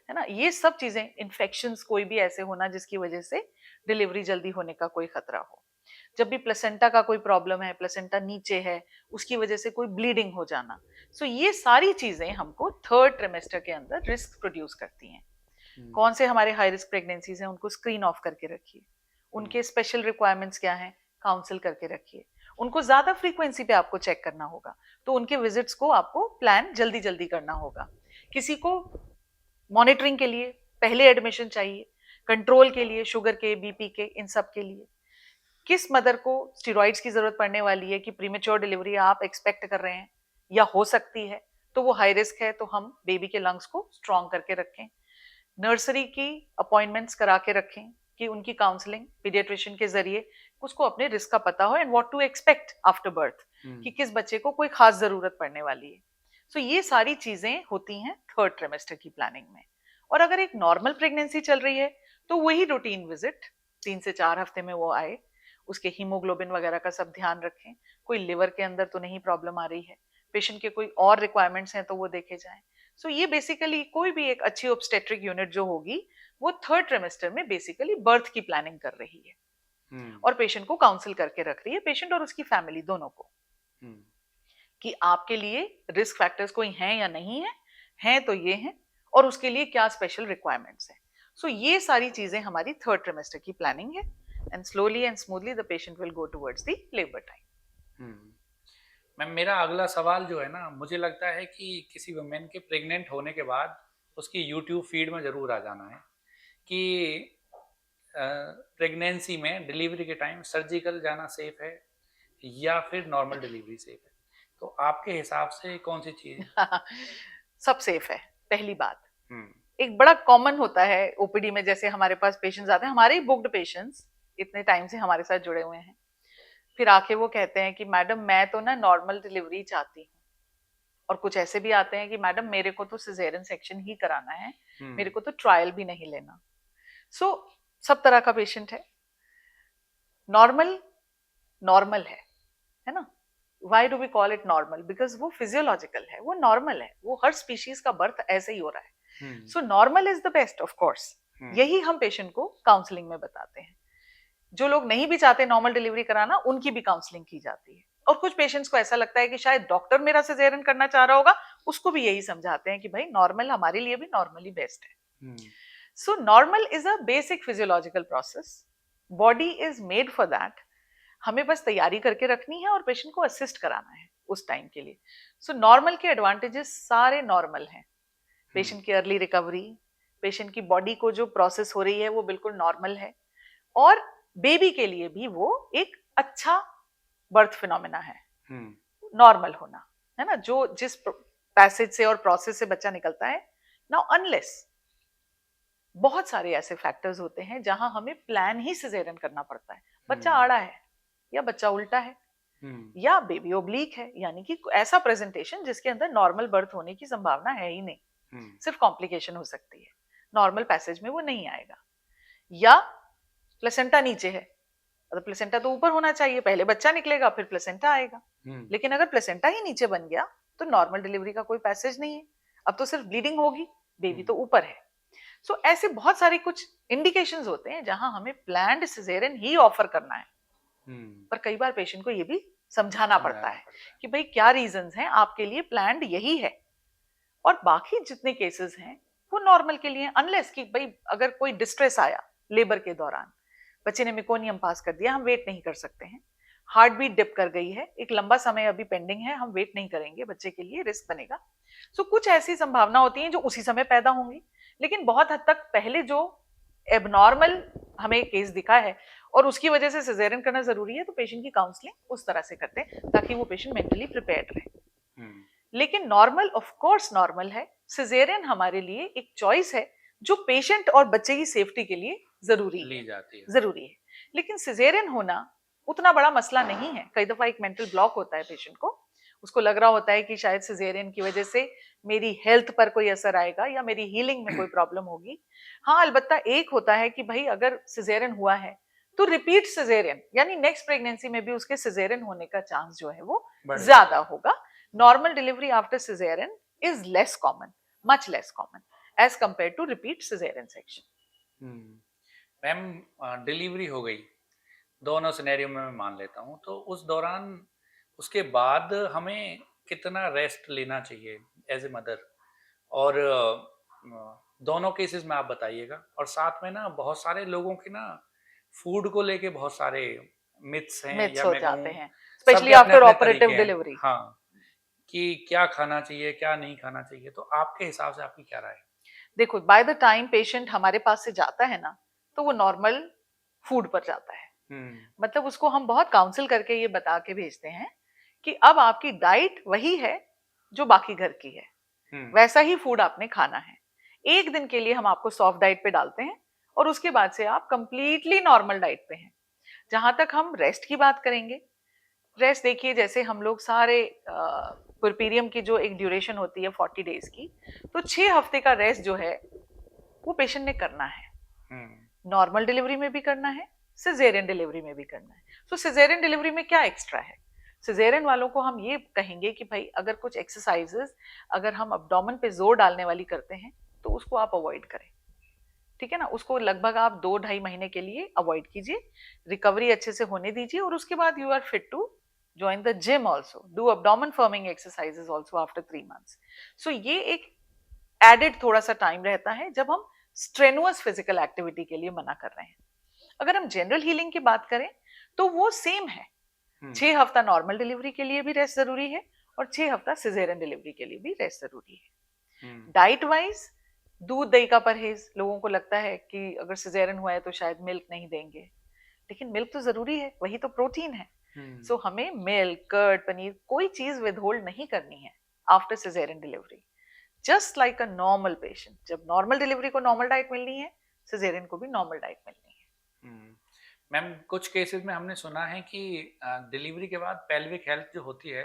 है ना। ये सब चीजें, इन्फेक्शंस कोई भी ऐसे होना जिसकी वजह से डिलीवरी जल्दी होने का कोई खतरा हो, जब भी प्लेसेंटा का कोई प्रॉब्लम है, प्लेसेंटा नीचे है, उसकी वजह से कोई ब्लीडिंग हो जाना, सो ये सारी चीजें हमको थर्ड ट्रिमेस्टर के अंदर रिस्क प्रोड्यूस करती हैं। हम्म, कौन से हमारे हाई रिस्क प्रेगनेंसीज हैं उनको स्क्रीन ऑफ करके रखिए, हम्म, उनके स्पेशल रिक्वायरमेंट्स क्या हैं काउंसिल करके रखिए, उनको ज्यादा फ्रीक्वेंसी पे आपको चेक करना होगा, तो उनके विजिट्स को आपको प्लान जल्दी जल्दी करना होगा। किसी को मॉनिटरिंग के लिए पहले एडमिशन चाहिए, कंट्रोल के लिए शुगर के, बीपी के, इन सब के लिए। किस मदर को स्टेरॉइड्स की जरूरत पड़ने वाली है कि प्रीमेच्योर डिलीवरी आप एक्सपेक्ट कर रहे हैं या हो सकती है, तो वो हाई रिस्क है, तो हम बेबी के लंग्स को स्ट्रॉन्ग करके रखें। नर्सरी की अपॉइंटमेंट्स करा के रखें कि उनकी काउंसलिंग पीडियाट्रिशियन के जरिए उसको अपने रिस्क का पता हो and what to expect after birth, कि हम्म, किस बच्चे को कोई खास जरूरत पड़ने वाली है। सो ये सारी चीजें होती हैं थर्ड ट्रिमेस्टर की प्लानिंग में। और अगर एक नॉर्मल प्रेगनेंसी चल रही है तो वही रूटीन विजिट 3 से 4 हफ्ते में वो आए, उसके हीमोग्लोबिन वगैरह का सब ध्यान रखें, कोई लिवर के अंदर तो नहीं प्रॉब्लम आ रही है, पेशेंट के कोई और रिक्वायरमेंट्स हैं तो वो देखे जाएं। सो ये बेसिकली कोई भी एक अच्छी ऑब्स्टेट्रिक यूनिट जो होगी वो थर्ड ट्रिमेस्टर में बेसिकली बर्थ की प्लानिंग कर रही है हम्म, और पेशेंट को काउंसिल करके रख रही है, पेशेंट और उसकी फैमिली दोनों को, हम्म, कि आपके लिए रिस्क फैक्टर्स कोई हैं या नहीं है, हैं तो ये हैं, और उसके लिए क्या स्पेशल रिक्वायरमेंट्स हैं। सो ये सारी चीजें हमारी थर्ड ट्रिमेस्टर की प्लानिंग है, and slowly and smoothly the patient will go towards the labour time. Hmm. Ma'am मेरा अगला सवाल जो है ना, मुझे लगता है कि किसी वुमेन के प्रेग्नेंट होने के बाद उसकी यूट्यूब फीड में ज़रूर आ जाना है कि प्रेगनेंसी में डिलीवरी के टाइम सर्जिकल जाना सेफ है या फिर नॉर्मल डिलीवरी सेफ है? तो आपके हिसाब से कौन सी चीज? सब सेफ है, पहली बात। हम्म एक बड़ा कॉमन होता है ओपीडी में, जैसे हमारे पास पेशेंट्स आते हैं, हमारे ही बुक्ड पेशेंट्स इतने टाइम से हमारे साथ जुड़े हुए हैं, फिर आके वो कहते हैं कि मैडम मैं तो ना नॉर्मल डिलीवरी चाहती हूँ, और कुछ ऐसे भी आते हैं कि मैडम मेरे को तो सिजेरियन सेक्शन ही कराना है, मेरे को तो ट्रायल भी नहीं लेना। सो सब तरह का पेशेंट है। नॉर्मल नॉर्मल है ना? Why do we call it normal? Because वो फिजियोलॉजिकल है, वो नॉर्मल है, वो हर स्पीशीज का बर्थ ऐसे ही हो रहा है। So normal is the best of course. यही हम पेशेंट को काउंसलिंग में बताते हैं। जो लोग नहीं भी चाहते नॉर्मल डिलीवरी कराना, उनकी भी काउंसलिंग की जाती है। और कुछ पेशेंट्स को ऐसा लगता है कि शायद डॉक्टर मेरा सिजेरियन करना चाह रहा होगा, उसको भी यही समझाते हैं कि भाई नॉर्मल हमारे लिए भी नॉर्मली बेस्ट है। So normal is a basic physiological process, body is made for that. हमें बस तैयारी करके रखनी है और पेशेंट को असिस्ट कराना है उस टाइम के लिए। सो नॉर्मल के एडवांटेजेस सारे नॉर्मल हैं। पेशेंट की अर्ली रिकवरी, पेशेंट की बॉडी को जो प्रोसेस हो रही है वो बिल्कुल नॉर्मल है, और बेबी के लिए भी वो एक अच्छा बर्थ फिनोमेना है, नॉर्मल होना, है ना? जो जिस पैसेज से और प्रोसेस से बच्चा निकलता है। नाउ अनलेस बहुत सारे ऐसे फैक्टर्स होते हैं जहां हमें प्लान ही सिजेरियन करना पड़ता है। बच्चा आड़ा है, या बच्चा उल्टा है, या बेबी ओब्लीक है, यानी कि ऐसा प्रेजेंटेशन जिसके अंदर नॉर्मल बर्थ होने की संभावना है ही नहीं, सिर्फ कॉम्प्लिकेशन हो सकती है, नॉर्मल पैसेज में वो नहीं आएगा। या प्लेसेंटा नीचे है, तो प्लेसेंटा तो ऊपर होना चाहिए, पहले बच्चा निकलेगा फिर प्लेसेंटा आएगा। लेकिन अगर प्लेसेंटा ही नीचे बन गया तो नॉर्मल डिलीवरी का कोई पैसेज नहीं है, अब तो सिर्फ ब्लीडिंग होगी, बेबी तो ऊपर है। सो ऐसे बहुत सारे कुछ इंडिकेशंस होते हैं जहां हमें प्लान्ड सिजेरियन ही ऑफर करना है। पर कई बार पेशेंट को ये भी समझाना पड़ता है कि भाई क्या रीजंस हैं आपके लिए प्लान्ड यही है, और बाकी जितने केसेस हैं वो नॉर्मल के लिए। अनलेस कि भाई अगर कोई डिस्ट्रेस आया लेबर के दौरान, बच्चे ने मेकोनियम पास कर दिया, हम वेट नहीं कर सकते हैं, हार्ट बीट डिप कर गई है, एक लंबा समय अभी पेंडिंग है, हम वेट नहीं करेंगे, बच्चे के लिए रिस्क बनेगा। सो कुछ ऐसी संभावना होती है जो उसी समय पैदा होंगी, लेकिन बहुत हद तक पहले जो एबनॉर्मल हमें केस दिखा है और उसकी वजह से सिजेरियन करना जरूरी है, तो पेशेंट की काउंसलिंग उस तरह से करते हैं ताकि वो पेशेंट मेंटली प्रिपेयर्ड रहे। लेकिन नॉर्मल ऑफ कोर्स नॉर्मल है, सिजेरियन हमारे लिए एक चॉइस है जो पेशेंट और बच्चे की सेफ्टी के लिए जरूरी है। लेकिन सिजेरियन होना उतना बड़ा मसला नहीं है। कई दफा एक मेंटल ब्लॉक होता है पेशेंट को, उसको लग रहा होता है कि शायद सिजेरियन की वजह से मेरी हेल्थ पर कोई असर आएगा या मेरी हीलिंग में कोई प्रॉब्लम होगी। हाँ, अलबत्ता एक होता है कि भाई अगर सिजेरियन हुआ है तो रिपीट सिजेरियन यानी नेक्स्ट प्रेगनेंसी में भी उसके सिजेरियन होने का चांस जो है वो ज्यादा होगा। Normal delivery after caesarean is less common, much less common as compare to repeat caesarean section. Ma'am delivery हो गई, दोनों सिनेरियो में मैं मान लेता हूँ, तो उस दौरान उसके बाद हमें कितना रेस्ट लेना चाहिए एज ए मदर, और दोनों केसेस में आप बताइएगा। और साथ में ना बहुत सारे लोगों के ना फूड को लेके बहुत सारे मिथ्स हैं या मैं जाते हैं, स्पेशली आफ्टर ऑपरेटिव डिलीवरी। हाँ, कि क्या खाना चाहिए क्या नहीं खाना चाहिए, तो आपके हिसाब से आपकी क्या राय है? देखो, बाय द टाइम पेशेंट हमारे पास से जाता है ना, तो वो नॉर्मल फूड पर जाता है। मतलब उसको हम बहुत काउंसिल करके ये बता के भेजते हैं कि अब आपकी डाइट वही है जो बाकी घर की है, वैसा ही फूड आपने खाना है। एक दिन के लिए हम आपको सॉफ्ट डाइट पे डालते हैं और उसके बाद से आप कंप्लीटली नॉर्मल डाइट पे हैं। जहां तक हम रेस्ट की बात करेंगे, रेस्ट देखिए, जैसे हम लोग सारे पुरपीरियम की जो एक ड्यूरेशन होती है 40 डेज की, तो 6 हफ्ते का रेस्ट जो है वो पेशेंट ने करना है। नॉर्मल डिलीवरी में भी करना है, सिजेरियन डिलीवरी में भी करना है। तो सिजेरियन डिलीवरी में क्या एक्स्ट्रा है? सिजेरियन वालों को हम ये कहेंगे कि भाई अगर कुछ एक्सरसाइजेस अगर हम अब्डोमेन पे जोर डालने वाली करते हैं तो उसको आप अवॉइड करें, ठीक है ना? उसको लगभग आप 2-2.5 महीने के लिए अवॉइड कीजिए, रिकवरी अच्छे से होने दीजिए, और उसके बाद you are fit to join the gym also, do abdomen firming exercises also after 3 months. So ये एक added थोड़ा सा टाइम रहता है जब हम strenuous physical activity के लिए मना कर रहे हैं। अगर हम जनरल हीलिंग की बात करें तो वो सेम है, 6 हफ्ता नॉर्मल डिलीवरी के लिए भी रेस्ट जरूरी है और 6 हफ्ता सिजेरियन डिलीवरी के लिए भी रेस्ट जरूरी है। डाइट वाइज दूध दही का परहेज, लोगों को लगता है कि अगर सिजेरियन हुआ है तो शायद मिल्क नहीं देंगे, लेकिन मिल्क तो जरूरी है, वही तो प्रोटीन है। सो हमें मिल्क, कर्ड, पनीर, कोई चीज विदहोल्ड नहीं करनी है after caesarean delivery. Just like a normal patient, जब नॉर्मल डिलीवरी को नॉर्मल डाइट मिलनी है, सिजेरियन को भी नॉर्मल डाइट मिलनी है। मैम कुछ केसेस में हमने सुना है कि डिलीवरी के बाद पेल्विक हेल्थ जो होती है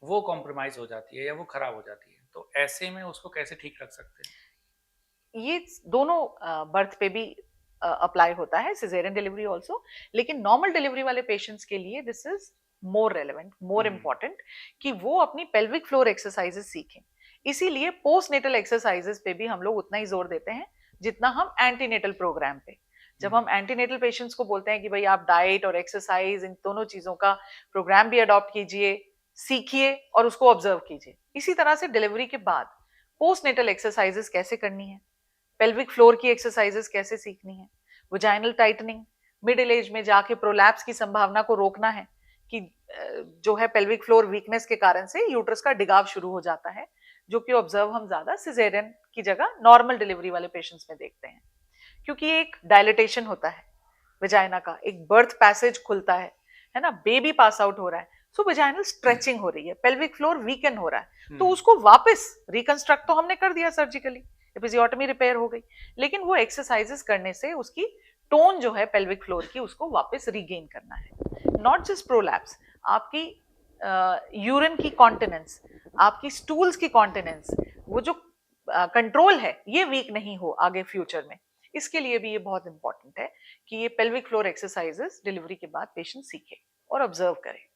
वो कॉम्प्रोमाइज हो जाती है या वो खराब हो जाती है, तो ऐसे में उसको कैसे ठीक रख सकते हैं? ये दोनों बर्थ पे भी अप्लाई होता है, सिजेरियन डिलीवरी ऑल्सो, लेकिन नॉर्मल डिलीवरी वाले पेशेंट्स के लिए this is more relevant, more important कि वो अपनी पेल्विक फ्लोर एक्सरसाइजेस सीखें। इसीलिए पोस्ट नेटल एक्सरसाइजेस पे भी हम लोग उतना ही जोर देते हैं जितना हम एंटीनेटल प्रोग्राम पे। जब हम एंटीनेटल पेशेंट्स को बोलते हैं कि भाई आप डाइट और एक्सरसाइज इन दोनों चीजों का प्रोग्राम भी अडॉप्ट कीजिए, सीखिए और उसको ऑब्जर्व कीजिए, इसी तरह से डिलीवरी के बाद पोस्ट नेटल एक्सरसाइजेस कैसे करनी है, पेल्विक फ्लोर की एक्सरसाइजेस कैसे सीखनी है, वजाइनल टाइटनिंग, मिडिल एज में जाके प्रोलैप्स की संभावना को रोकना है कि जो है पेल्विक फ्लोर वीकनेस के कारण से यूट्रस का डिगाव शुरू हो जाता है, जो कि ऑब्जर्व हम ज्यादा सिजेरियन की जगह नॉर्मल डिलीवरी वाले पेशेंट्स में देखते हैं, क्योंकि एक डायलिटेशन होता है वजाइना का, एक बर्थ पैसेज खुलता है ना, बेबी पास आउट हो रहा है, सो वजाइनल स्ट्रेचिंग हो रही है, पेल्विक फ्लोर वीकन हो रहा है, तो उसको वापस रिकंस्ट्रक्ट तो हमने कर दिया सर्जिकली, एपिजियोटमी रिपेयर हो गई, लेकिन वो एक्सरसाइजेस करने से उसकी टोन जो है पेल्विक फ्लोर की उसको वापस रीगेन करना है। नॉट जस्ट प्रोलैप्स, आपकी यूरिन की कॉन्टिनेंस, आपकी स्टूल्स की कॉन्टिनेंस, वो जो कंट्रोल है ये वीक नहीं हो आगे फ्यूचर में, इसके लिए भी ये बहुत इंपॉर्टेंट है कि ये पेल्विक फ्लोर एक्सरसाइजेस डिलीवरी के बाद पेशेंट सीखे और ऑब्जर्व करे।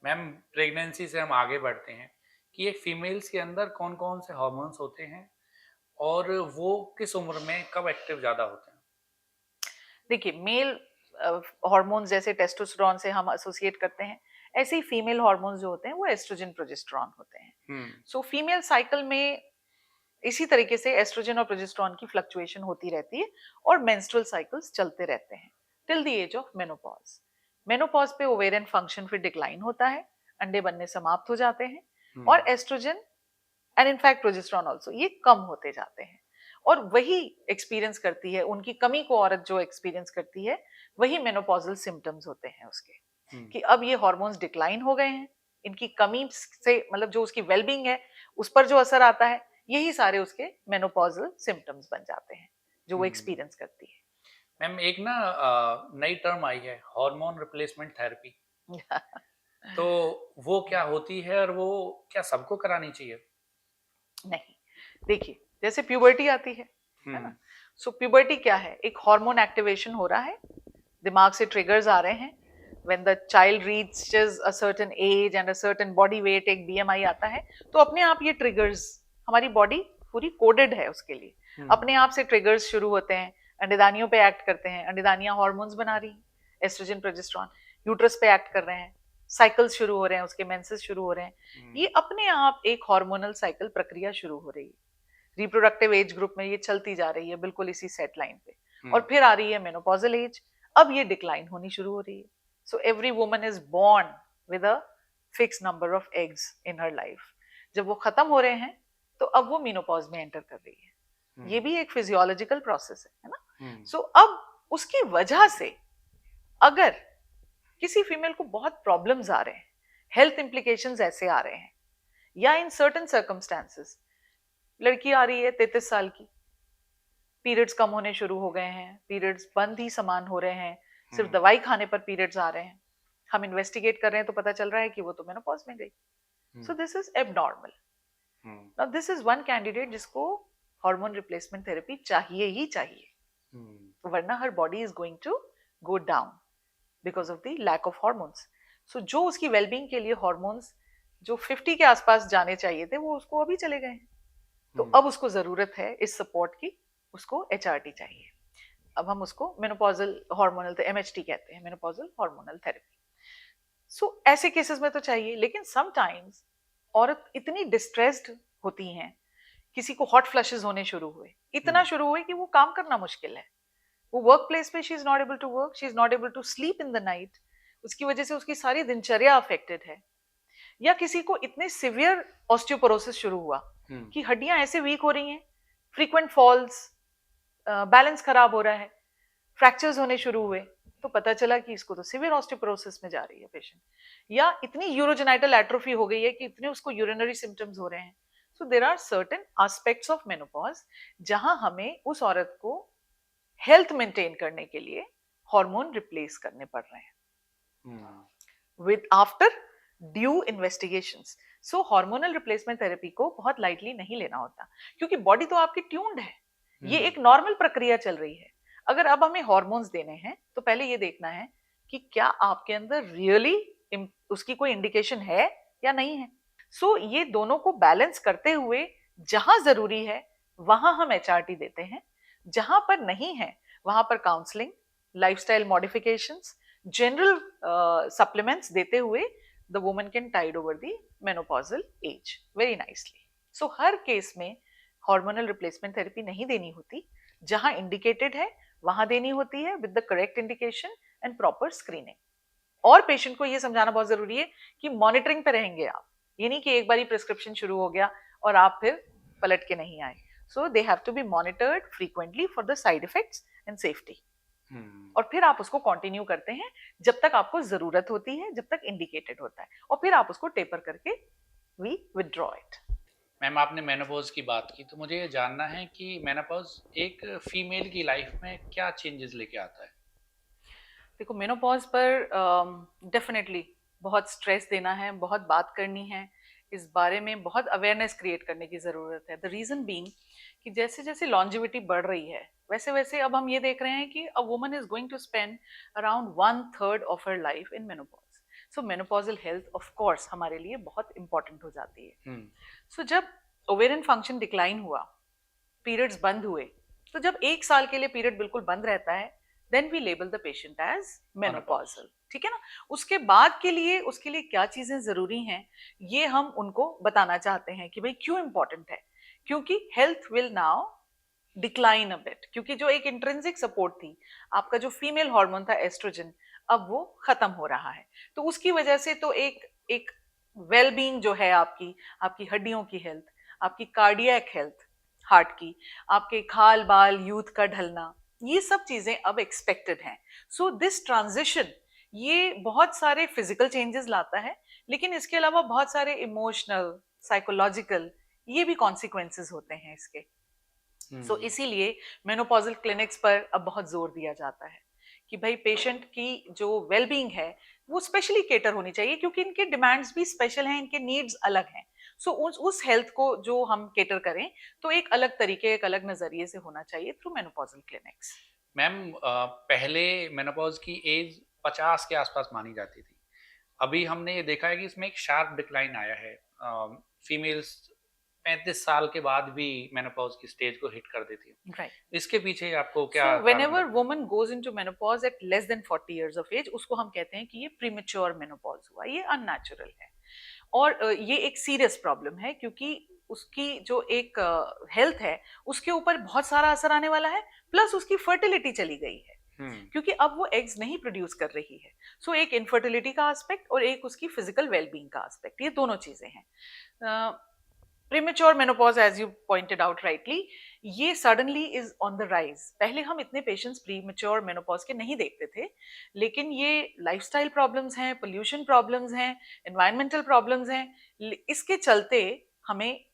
मैम प्रेगनेंसी से हम आगे बढ़ते हैं कि एक फीमेल्स के अंदर कौन कौन से हार्मोन्स होते हैं और वो किस उम्र में कब एक्टिव ज्यादा होते हैं? देखिए, मेल हार्मोन्स जैसे टेस्टोस्टेरोन से हम एसोसिएट करते हैं, ऐसे ही फीमेल हार्मोन्स जो होते हैं वो एस्ट्रोजन, प्रोजेस्टेरोन होते हैं। सो फीमेल साइकिल में इसी तरीके से एस्ट्रोजन और प्रोजेस्टेरोन की फ्लक्चुएशन होती रहती है और मेंस्ट्रुअल साइकिल्स चलते रहते हैं till the age of menopause. Menopause पे ओवेरियन फंक्शन फिर डिक्लाइन होता है, अंडे बनने समाप्त हो जाते हैं और oestrogen and in fact progesterone also ये कम होते जाते हैं, और वही एक्सपीरियंस करती है, उनकी कमी को औरत जो एक्सपीरियंस करती है वही मेनोपॉजल सिम्टम्स होते हैं उसके, कि अब ये हार्मोन्स डिक्लाइन हो गए हैं, इनकी कमी से मतलब जो उसकी वेलबींग है उस पर जो असर आता है, यही सारे उसके मेनोपॉजल सिम्टम्स बन जाते हैं जो वो एक्सपीरियंस करती है। मैम एक ना नई टर्म आई है, हार्मोन रिप्लेसमेंट थेरेपी, तो वो क्या होती है और वो क्या सबको करानी चाहिए? नहीं, देखिए जैसे प्यूबर्टी आती है ना, सो प्यूबर्टी क्या है, एक हार्मोन एक्टिवेशन हो रहा है, दिमाग से ट्रिगर्स आ रहे हैं, when the child reaches a certain age and a certain body weight, एक BMI आता है, तो अपने आप ये ट्रिगर्स, हमारी बॉडी पूरी कोडेड है उसके लिए, अपने आप से ट्रिगर्स शुरू होते हैं, अंडेदानियों पे एक्ट करते हैं, अंडेदानियां हार्मोन्स बना रही हैं, एस्ट्रोजन, प्रोजेस्टेरोन, यूट्रस पे एक्ट कर रहे हैं, साइकिल्स शुरू हो रहे हैं, उसके मेंसेस शुरू हो रहे हैं, ये अपने आप एक हार्मोनल साइकिल प्रक्रिया शुरू हो रही है, रिप्रोडक्टिव एज ग्रुप में ये चलती जा रही है बिल्कुल इसी सेट लाइन पे, और फिर आ रही है मेनोपॉजल एज, अब ये डिक्लाइन होनी शुरू हो रही है। So every woman is born with a fixed number of eggs in her life. जब वो खत्म हो रहे हैं तो अब वो मेनोपॉज में एंटर कर रही है, ये भी एक फिजियोलॉजिकल प्रोसेस है ना। सो अब उसकी वजह से अगर किसी फीमेल को बहुत प्रॉब्लम्स आ रहे हैं, हेल्थ इंप्लीकेशंस ऐसे आ रहे हैं, या इन सर्टेन सर्कमस्टांसेस लड़की आ रही है 33 साल की, पीरियड्स कम होने शुरू हो गए हैं, पीरियड्स बंद ही समान हो रहे हैं, सिर्फ दवाई खाने पर पीरियड्स आ रहे हैं, हम इन्वेस्टिगेट कर रहे हैं तो पता चल रहा है कि वो तो मेनोपॉज में गई, so this is abnormal. Now this is one candidate जिसको हार्मोन रिप्लेसमेंट थेरेपी चाहिए ही चाहिए, वरना her body is going to go down because of the lack of hormones. So जो उसकी वेलबींग के लिए हार्मोन्स जो 50 के आसपास जाने चाहिए थे वो उसको अभी चले गए हैं, तो अब उसको जरूरत है इस सपोर्ट की, उसको HRT चाहिए, अब हम उसको मेनोपॉजल हार्मोनल MHT कहते हैं, मेनोपॉजल हार्मोनल थेरेपी। सो ऐसे केसेस में तो चाहिए, लेकिन समटाइम्स औरत इतनी डिस्ट्रेस्ड होती हैं, किसी को हॉट फ्लशेस होने शुरू हुए, इतना शुरू हुए कि वो काम करना मुश्किल है, वो वर्क प्लेस पे she is not able to work, she is not able to sleep in the night, उसकी वजह से उसकी सारी दिनचर्या अफेक्टेड है, या किसी को इतने सिवियर ऑस्टियोपोरोसिस शुरू हुआ कि हड्डियां ऐसे वीक हो रही हैं, फ्रीक्वेंट फॉल्स, बैलेंस खराब हो रहा है, फ्रैक्चर्स होने शुरू हुए, तो पता चला कि इसको तो सिवियर ऑस्टियोपोरोसिस में जा रही है पेशेंट, या इतनी यूरोजेनाइटल एट्रोफी हो गई है कि इतने उसको यूरिनरी सिम्टम्स हो रहे हैं। So there are certain aspects of menopause जहां हमें उस औरत को हेल्थ मेंटेन करने के लिए हार्मोन रिप्लेस करने पड़ रहे हैं with after due investigations. So hormonal replacement therapy को बहुत लाइटली नहीं लेना होता, क्योंकि बॉडी तो आपकी ट्यून्ड है, ये एक नॉर्मल प्रक्रिया चल रही है। अगर अब हमें हार्मोन्स देने हैं तो पहले ये देखना है कि क्या आपके अंदर रियली उसकी कोई इंडिकेशन है या नहीं है। सो ये दोनों को बैलेंस करते हुए जहां जरूरी है वहां हम एचआरटी देते हैं, जहां पर नहीं है वहां पर counselling, lifestyle modifications, general supplements देते हुए the woman can tide over the menopausal age very nicely. So हर केस में हार्मोनल रिप्लेसमेंट थेरेपी नहीं देनी होती, जहां इंडिकेटेड है वहां देनी होती है with the correct indication and proper screening. और पेशेंट को यह समझाना बहुत जरूरी है कि मॉनिटरिंग पे रहेंगे आप, ये नहीं कि एक बार ही प्रिस्क्रिप्शन शुरू हो गया और आप फिर पलट के नहीं आए। So they have to be monitored frequently for the side effects and safety, और फिर आप उसको कंटिन्यू करते हैं जब तक आपको जरूरत होती है, जब तक इंडिकेटेड होता है, और फिर आप उसको टेपर करके वी विथड्रॉ इट। मैम आपने मेनोपॉज की बात की, तो मुझे ये जानना है कि मेनोपॉज एक फीमेल की लाइफ में क्या चेंजेस लेके आता है? देखो, मेनोपॉज पर डेफिनेटली बहुत स्ट्रेस देना है, बहुत बात करनी है, इस बारे में बहुत अवेयरनेस क्रिएट करने की ज़रूरत है। द रीज़न बीइंग कि जैसे जैसे लॉन्जिविटी बढ़ रही है वैसे वैसे अब हम ये देख रहे हैं कि a woman is going to spend around 1/3 of her life in menopause. So menopausal health of course हमारे लिए बहुत इंपॉर्टेंट हो जाती है। सो जब ओवेरियन फंक्शन डिक्लाइन हुआ, पीरियड्स बंद हुए, तो जब 1 साल के लिए पीरियड बिल्कुल बंद रहता है, then we label the patient as menopausal, ठीक है ना। उसके बाद के लिए उसके लिए क्या चीजें जरूरी हैं ये हम उनको बताना चाहते हैं कि भाई क्यों इंपॉर्टेंट है, क्योंकि health will now decline a bit, क्योंकि जो एक इंट्रिंसिक सपोर्ट थी, आपका जो फीमेल हार्मोन था एस्ट्रोजन, अब वो खत्म हो रहा है। तो उसकी वजह से तो एक एक वेलबींग जो है आपकी, आपकी हड्डियों की हेल्थ, आपकी कार्डियक हेल्थ, हार्ट की, आपके खाल बाल यूथ का ढलना, ये सब चीजें अब एक्सपेक्टेड हैं। सो दिस ट्रांजिशन ये बहुत सारे फिजिकल चेंजेस लाता है, लेकिन इसके अलावा बहुत सारे इमोशनल, साइकोलॉजिकल ये भी कॉन्सिक्वेंसेस होते हैं इसके। सो इसीलिए मेनोपॉजल क्लिनिक्स पर अब बहुत जोर दिया जाता है कि भाई पेशेंट की जो वेलबींग है वो स्पेशली केटर होनी चाहिए, क्योंकि इनके डिमांड्स भी स्पेशल हैं, इनके नीड्स अलग हैं। सो उस हेल्थ को जो हम केटर करें तो एक अलग तरीके, एक अलग नजरिए से होना चाहिए थ्रू मेनोपॉजल क्लिनिक्स। मैम पहले मेनोपॉज की एज 50 के आसपास मानी जाती थी, अभी हमने ये देखा है कि इसमें एक शार्प डिक्लाइन आया है। फीमेल्स 35 साल के बाद भी मेनोपॉज की स्टेज को हिट कर देती है। राइट। इसके पीछे आपको क्या So कारण whenever लगता है? woman goes into menopause at less than 40 years of age, उसको हम कहते हैं कि ये प्रीमेच्योर मेनोपॉज हुआ, ये अननेचुरल है। और ये एक सीरियस प्रॉब्लम है, क्योंकि उसकी जो एक हेल्थ है उसके ऊपर बहुत सारा असर आने वाला है, प्लस उसकी फर्टिलिटी चली गई है, क्योंकि अब वो एग्स नहीं प्रोड्यूस कर रही है। सो एक इनफर्टिलिटी का एस्पेक्ट और एक उसकी फिजिकल वेलबींग का एस्पेक्ट, ये दोनों चीजें हैं। Premature menopause, as you pointed out rightly, ये suddenly is on the rise. पहले हम इतने पेशेंट्स प्रीमेच्योर मेनोपॉज के नहीं देखते थे, लेकिन ये लाइफस्टाइल प्रॉब्लम्स हैं, पोल्यूशन प्रॉब्लम्स हैं, एनवायरमेंटल प्रॉब्लम्स हैं, इसके चलते हमें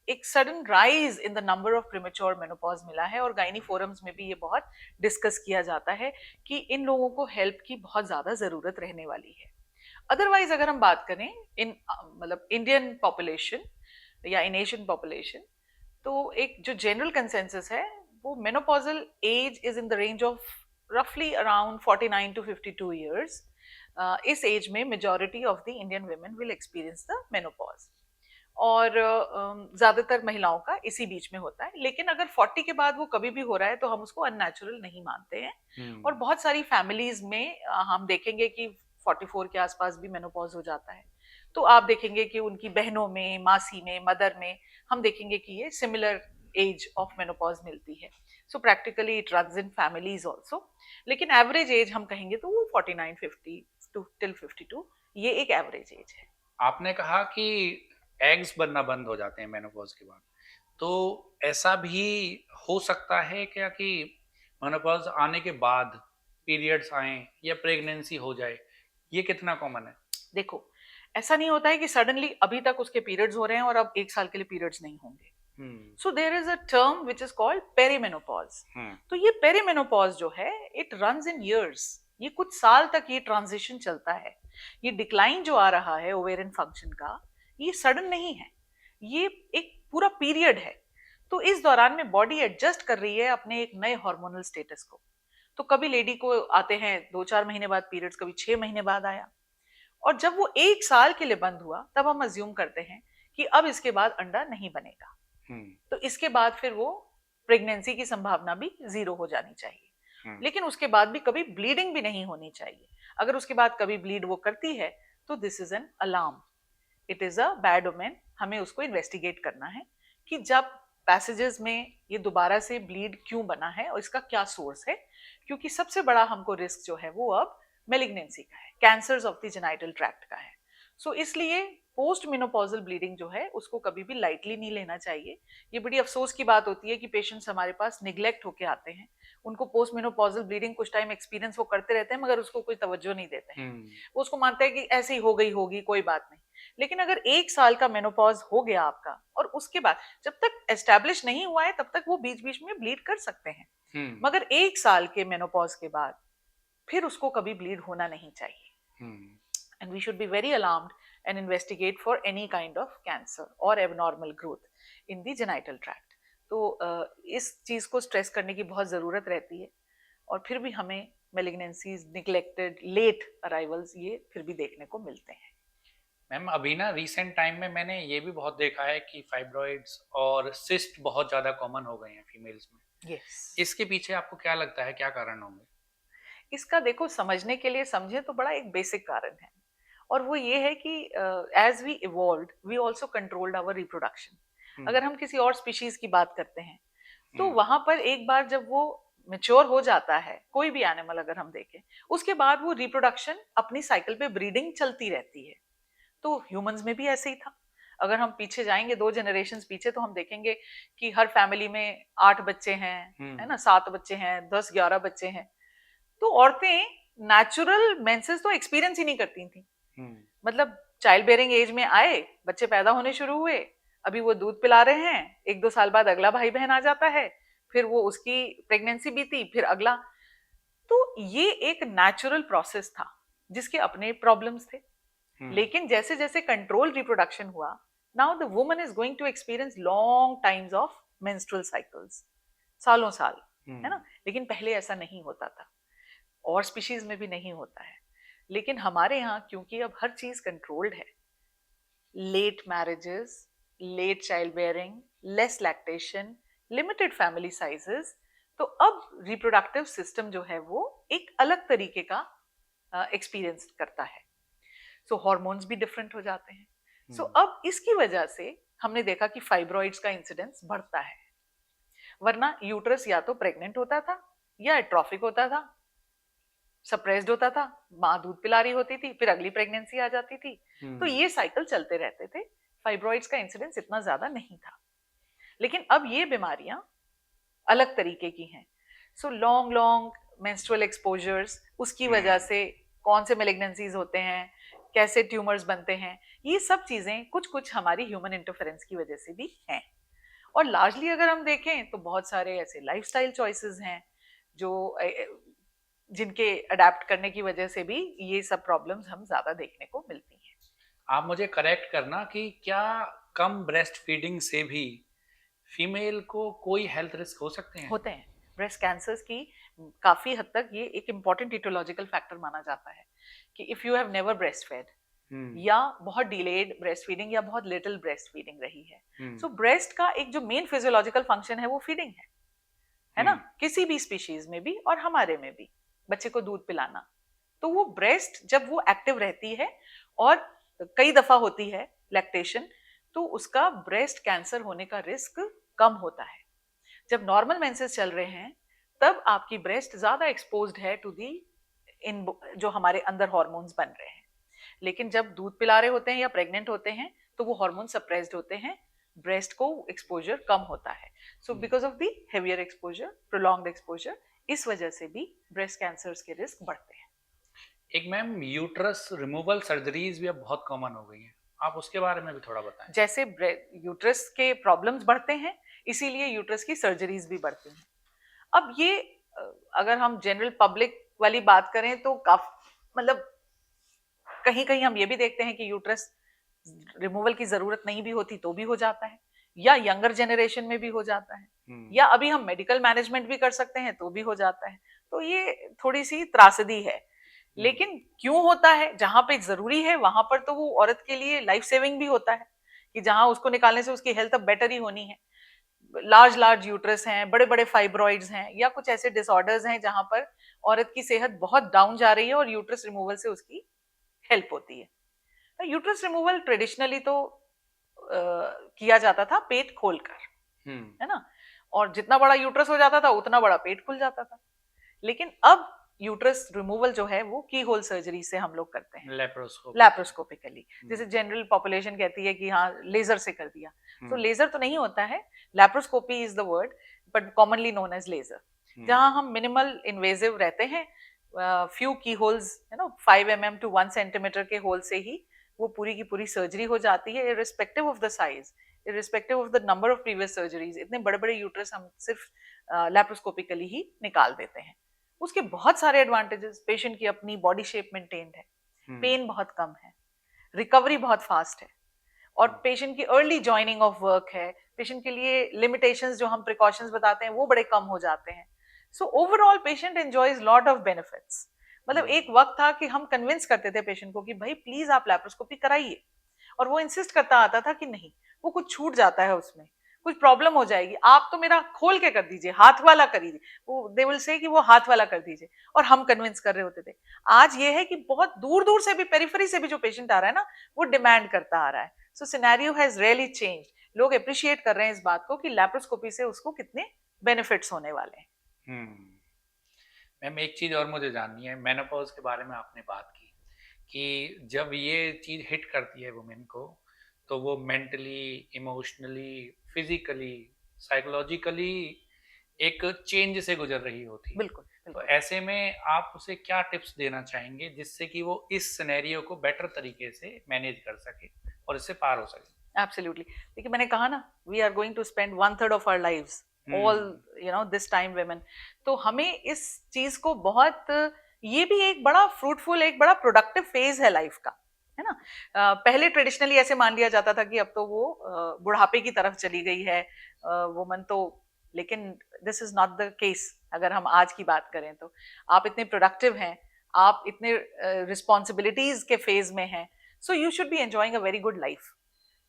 एक sudden rise in the number of premature menopause मिला है। और गायनी फोरम्स में भी ये बहुत डिस्कस किया जाता है कि इन लोगों को हेल्प की बहुत ज्यादा जरूरत रहने वाली है। अदरवाइज अगर हम बात करें इन मतलब इंडियन पॉपुलेशन या इन एशियन पॉपुलेशन, तो एक जो जनरल कंसेंसस है वो menopausal as is in the range of रफली अराउंड 49 to 52 ईयर्स। इस एज में majority of the Indian women will experience the menopause, और ज्यादातर महिलाओं का इसी बीच में होता है। लेकिन अगर 40 के बाद वो कभी भी हो रहा है तो हम उसको अननेचुरल नहीं मानते हैं। और बहुत सारी फैमिलीज में हम देखेंगे कि 44 के आसपास भी मेनोपॉज हो जाता है। तो आप देखेंगे कि उनकी बहनों में, मासी में, मदर में हम देखेंगे कि ये सिमिलर एज ऑफ मेनोपॉज मिलती है। So practically it runs in families also, लेकिन एवरेज एज हम कहेंगे तो वो 49 50 to till 52, ये एक एवरेज एज है। आपने कहा कि एग्स बनना बंद हो जाते हैं मेनोपॉज के बाद। तो ऐसा भी हो सकता है क्या कि मेनोपॉज आने के बाद पीरियड्स आए या प्रेगनेंसी हो जाए, ये कितना कॉमन है? देखो, ऐसा नहीं होता है कि सडनली अभी तक उसके पीरियड्स हो रहे हैं और अब 1 साल के लिए पीरियड्स नहीं होंगे। Hmm. So there is a term which is called perimenopause. Hmm. तो ये पेरीमेनोपॉज जो है, इट रन्स इन इयर्स। ये कुछ साल तक ये ट्रांजिशन चलता है। ये डिक्लाइन जो आ रहा है ओवेरियन फंक्शन का, ये सडन नहीं है, ये एक पूरा पीरियड है। तो इस दौरान में बॉडी एडजस्ट कर रही है अपने एक नए हार्मोनल स्टेटस को। तो कभी लेडी को आते हैं 2-4 महीने बाद पीरियड्स, कभी 6 महीने बाद आया, और जब वो 1 साल के लिए बंद हुआ तब हम अज्यूम करते हैं कि अब इसके बाद अंडा नहीं बनेगा। हम्म। तो इसके बाद फिर वो प्रेगनेंसी की संभावना भी 0 हो जानी चाहिए। हम्म। लेकिन उसके बाद भी कभी ब्लीडिंग भी नहीं होनी चाहिए। अगर उसके बाद कभी ब्लीड वो करती है तो this is an alarm, it is a bad omen. हमें उसको इन्वेस्टिगेट करना है कि जब पैसेजेस में ये दोबारा से ब्लीड क्यों बना है और इसका क्या सोर्स है। क्योंकि सबसे बड़ा हमको रिस्क जो है वो अब मेलिग्नेंसी का है, cancers of the genital tract का है। सो इसलिए पोस्ट मेनोपॉजल ब्लीडिंग जो है उसको कभी भी लाइटली नहीं लेना चाहिए। ये बड़ी अफसोस की बात होती है कि पेशेंट्स हमारे पास निग्लेक्ट होके आते हैं, उनको पोस्ट मेनोपॉजल ब्लीडिंग कुछ टाइम एक्सपीरियंस वो करते रहते हैं मगर उसको कोई तवज्जो नहीं देते हैं। वो उसको मानते हैं कि ऐसे ही हो गई होगी, कोई बात नहीं। लेकिन अगर 1 साल का मेनोपॉज हो गया आपका और उसके बाद जब तक एस्टेब्लिश नहीं हुआ है तब तक वो बीच बीच में ब्लीड कर सकते हैं, मगर 1 साल के मेनोपॉज के बाद फिर उसको कभी ब्लीड होना नहीं चाहिए। And we should be very alarmed and investigate for any kind of cancer or abnormal growth in the genital tract। तो इस चीज को स्ट्रेस करने की बहुत जरूरत रहती है। और फिर भी हमें मेलिग्नेंसीज, निग्लेक्टेड लेट अराइवल्स ये फिर भी देखने को मिलते हैं। मैम अभी ना रिसेंट टाइम में मैंने ये भी बहुत देखा है कि फाइब्रॉइड्स और सिस्ट बहुत ज़्यादा कॉमन हो गए हैं फीमेल्स में। यस, इसके पीछे आपको क्या लगता है, क्या कारण होंगे? इसका देखो समझने के लिए समझे तो बड़ा एक बेसिक कारण है, और वो ये है कि as we evolved we also controlled our reproduction. अगर हम किसी और स्पीशीज की बात करते हैं तो वहां पर एक बार जब वो मेच्योर हो जाता है, कोई भी एनिमल अगर हम देखें, उसके बाद वो रिप्रोडक्शन अपनी साइकिल पे ब्रीडिंग चलती रहती है। तो ह्यूमंस में भी ऐसे ही था। अगर हम पीछे जाएंगे 2 जनरेशन पीछे तो हम देखेंगे कि हर फैमिली में 8 बच्चे हैं, है ना, 7 बच्चे हैं, 10-11 बच्चे हैं। तो औरतें नेचुरल मेंसेस तो एक्सपीरियंस ही नहीं करती थी। मतलब चाइल्ड बेयरिंग एज में आए, बच्चे पैदा होने शुरू हुए, अभी वो दूध पिला रहे हैं, 1-2 साल बाद अगला भाई बहन आ जाता है, फिर वो उसकी प्रेगनेंसी बीती, फिर अगला। तो ये एक नेचुरल प्रोसेस था जिसके अपने प्रॉब्लम्स थे। लेकिन जैसे जैसे कंट्रोल रिप्रोडक्शन हुआ, now the woman is going to experience long times of menstrual cycles, सालों साल, है ना। लेकिन पहले ऐसा नहीं होता था, और स्पीशीज में भी नहीं होता है। लेकिन हमारे यहाँ क्योंकि अब हर चीज कंट्रोल्ड है, late marriages, late child bearing, less lactation, limited family sizes, तो अब रिप्रोडक्टिव सिस्टम जो है वो एक अलग तरीके का एक्सपीरियंस करता है। सो हार्मोन्स भी डिफरेंट हो जाते हैं। सो अब इसकी वजह से हमने देखा कि फाइब्रॉइड्स का इंसिडेंस बढ़ता है। वरना यूट्रस या तो प्रेग्नेंट होता था या एट्रोफिक होता था, सप्रेस्ड होता था, माँ दूध पिला रही होती थी, फिर अगली प्रेगनेंसी आ जाती थी। तो ये साइकिल चलते रहते थे। फाइब्रॉइड्स का इंसिडेंस इतना ज्यादा नहीं था। लेकिन अब ये बीमारियां अलग तरीके की हैं। So long long menstrual exposures, उसकी वजह से कौन से मेलिग्नेंसीज होते हैं, कैसे ट्यूमर्स बनते हैं, ये सब चीजें कुछ कुछ हमारी ह्यूमन इंटरफेरेंस की वजह से भी हैं। और लार्जली अगर हम देखें तो बहुत सारे ऐसे लाइफस्टाइल चॉइसेस हैं जो जिनके अडेप्ट करने की वजह से भी ये सब प्रॉब्लम्स हम ज्यादा देखने को मिलती हैं। आप मुझे करेक्ट करना कि क्या कम ब्रेस्ट फीडिंग से भी फीमेल को कोई हेल्थ रिस्क हो सकते हैं? होते हैं। ब्रेस्ट कैंसर्स की काफी हद तक ये एक इम्पॉर्टेंट इटोलॉजिकल फैक्टर माना जाता है कि if you have never breast fed, या बहुत डिलेड ब्रेस्ट फीडिंग या बहुत लिटिल ब्रेस्ट फीडिंग रही है, सो ब्रेस्ट का एक जो मेन फिजियोलॉजिकल फंक्शन है वो फीडिंग है ना, किसी भी स्पीशीज में भी और हमारे में भी, बच्चे को दूध पिलाना। तो वो ब्रेस्ट जब वो एक्टिव रहती है और कई दफा होती है लैक्टेशन, तो उसका ब्रेस्ट कैंसर होने का रिस्क कम होता है। जब नॉर्मल मेंसेस चल रहे हैं तब आपकी ब्रेस्ट ज्यादा एक्सपोज्ड है टू दी इन जो हमारे अंदर हार्मोन्स बन रहे हैं। लेकिन जब दूध पिला रहे होते हैं या प्रेग्नेंट होते हैं तो वो हार्मोन सप्रेस्ड होते हैं, ब्रेस्ट को एक्सपोजर कम होता है। So because of the heavier exposure, prolonged exposure, इस वजह से भी ब्रेस्ट कैंसर्स के रिस्क बढ़ते हैं। एक मैम, यूट्रस रिमूवल सर्जरीज भी अब बहुत कॉमन हो गई हैं, आप उसके बारे में भी थोड़ा बताएं। जैसे यूट्रस के प्रॉब्लम्स बढ़ते हैं, इसीलिए यूट्रस की सर्जरीज भी बढ़ती हैं। अब ये अगर हम जनरल पब्लिक वाली बात करें तो मतलब कहीं कहीं हम ये भी देखते हैं कि यूट्रस रिमूवल की जरूरत नहीं भी होती तो भी हो जाता है, या यंगर जनरेशन में भी हो जाता है, या अभी हम मेडिकल मैनेजमेंट भी कर सकते हैं तो भी हो जाता है। तो ये थोड़ी सी त्रासदी है, लेकिन क्यों होता है? जहां पे जरूरी है वहां पर तो वो औरत के लिए लाइफ सेविंग भी होता है, कि जहां उसको निकालने से उसकी हेल्थ अब बेटर ही होनी है। लार्ज लार्ज यूट्रस हैं, बड़े बड़े फाइब्रॉइड्स हैं, या कुछ ऐसे डिसऑर्डर्स हैं जहां पर औरत की सेहत बहुत डाउन जा रही है और यूट्रस रिमूवल से उसकी हेल्प होती है। यूट्रस रिमूवल ट्रेडिशनली तो किया जाता था पेट खोलकर, है ना, और जितना बड़ा यूट्रस हो जाता था उतना बड़ा पेट खुल जाता था। लेकिन अब यूट्रस रिमूवल जो है वो की होल सर्जरी से हम लोग करते हैं, लैप्रोस्कोपिकली। जैसे जनरल पॉपुलेशन कहती है कि हाँ लेजर से कर दिया, तो लेजर तो नहीं होता है, laparoscopy is the word, but commonly known as laser, जहां हम मिनिमल इन्वेजिव रहते हैं, few keyholes, 5 mm to 1 centimeter के होल से ही वो पूरी की पूरी सर्जरी हो जाती है, irrespective of the size, irrespective of the number of previous surgeries. इतने बड़े बड़े यूट्रस हम सिर्फ लैप्रोस्कोपिकली ही निकाल देते हैं। उसके बहुत सारे एडवांटेजेस, पेशेंट की अपनी बॉडी शेप मेंटेन्ड है, पेन बहुत कम है, रिकवरी बहुत फास्ट है, और पेशेंट की अर्ली ज्वाइनिंग ऑफ वर्क है, पेशेंट के लिए लिमिटेशंस जो हम प्रिकॉशंस बताते हैं वो बड़े कम हो जाते हैं। So overall patient enjoys lot of benefits. मतलब एक वक्त था कि हम कन्विंस करते थे पेशेंट को कि भाई प्लीज आप लैप्रोस्कोपी कराइए, और वो इंसिस्ट करता आता था कि नहीं, वो कुछ छूट जाता है, उसमें कुछ प्रॉब्लम हो जाएगी, आप तो मेरा खोल के कर दीजिए, हाथ वाला करिए, वो दे विल से कि वो हाथ वाला कर दीजिए, और हम कन्विंस कर रहे होते थे। आज ये है कि बहुत दूर दूर से भी, पेरिफेरी से भी जो पेशेंट आ रहा है ना, वो डिमांड करता आ रहा है। सो सिनेरियो हैज रियली चेंज। लोग अप्रिशिएट कर रहे हैं इस बात को कि लैप्रोस्कोपी से उसको कितने बेनिफिट्स होने वाले हैं। मैम एक चीज़ और मुझे जाननी है, मेनोपॉज के बारे में आपने बात की कि जब ये चीज़ हिट करती है वुमेन को, तो वो मेंटली, इमोशनली, फिजिकली, साइकोलॉजिकली एक चेंज से गुजर रही होती है। बिल्कुल, तो बिल्कुल। ऐसे में आप उसे क्या टिप्स देना चाहेंगे जिससे कि वो इस सिनेरियो को बेटर तरीके से मैनेज कर सके और इससे पार हो सके? एब्सोल्युटली। देखिए मैंने कहा ना, we are going to spend 1/3 of our lives all this time women. तो हमें इस चीज को बहुत, ये भी एक बड़ा फ्रूटफुल, एक बड़ा प्रोडक्टिव फेज है लाइफ का, है ना। पहले ट्रेडिशनली ऐसे मान लिया जाता था कि अब तो वो बुढ़ापे की तरफ चली गई है वुमन, तो लेकिन this is not the case. अगर हम आज की बात करें तो आप इतने प्रोडक्टिव हैं, आप इतने रिस्पॉन्सिबिलिटीज के फेज में हैं, so you should be enjoying a very good life.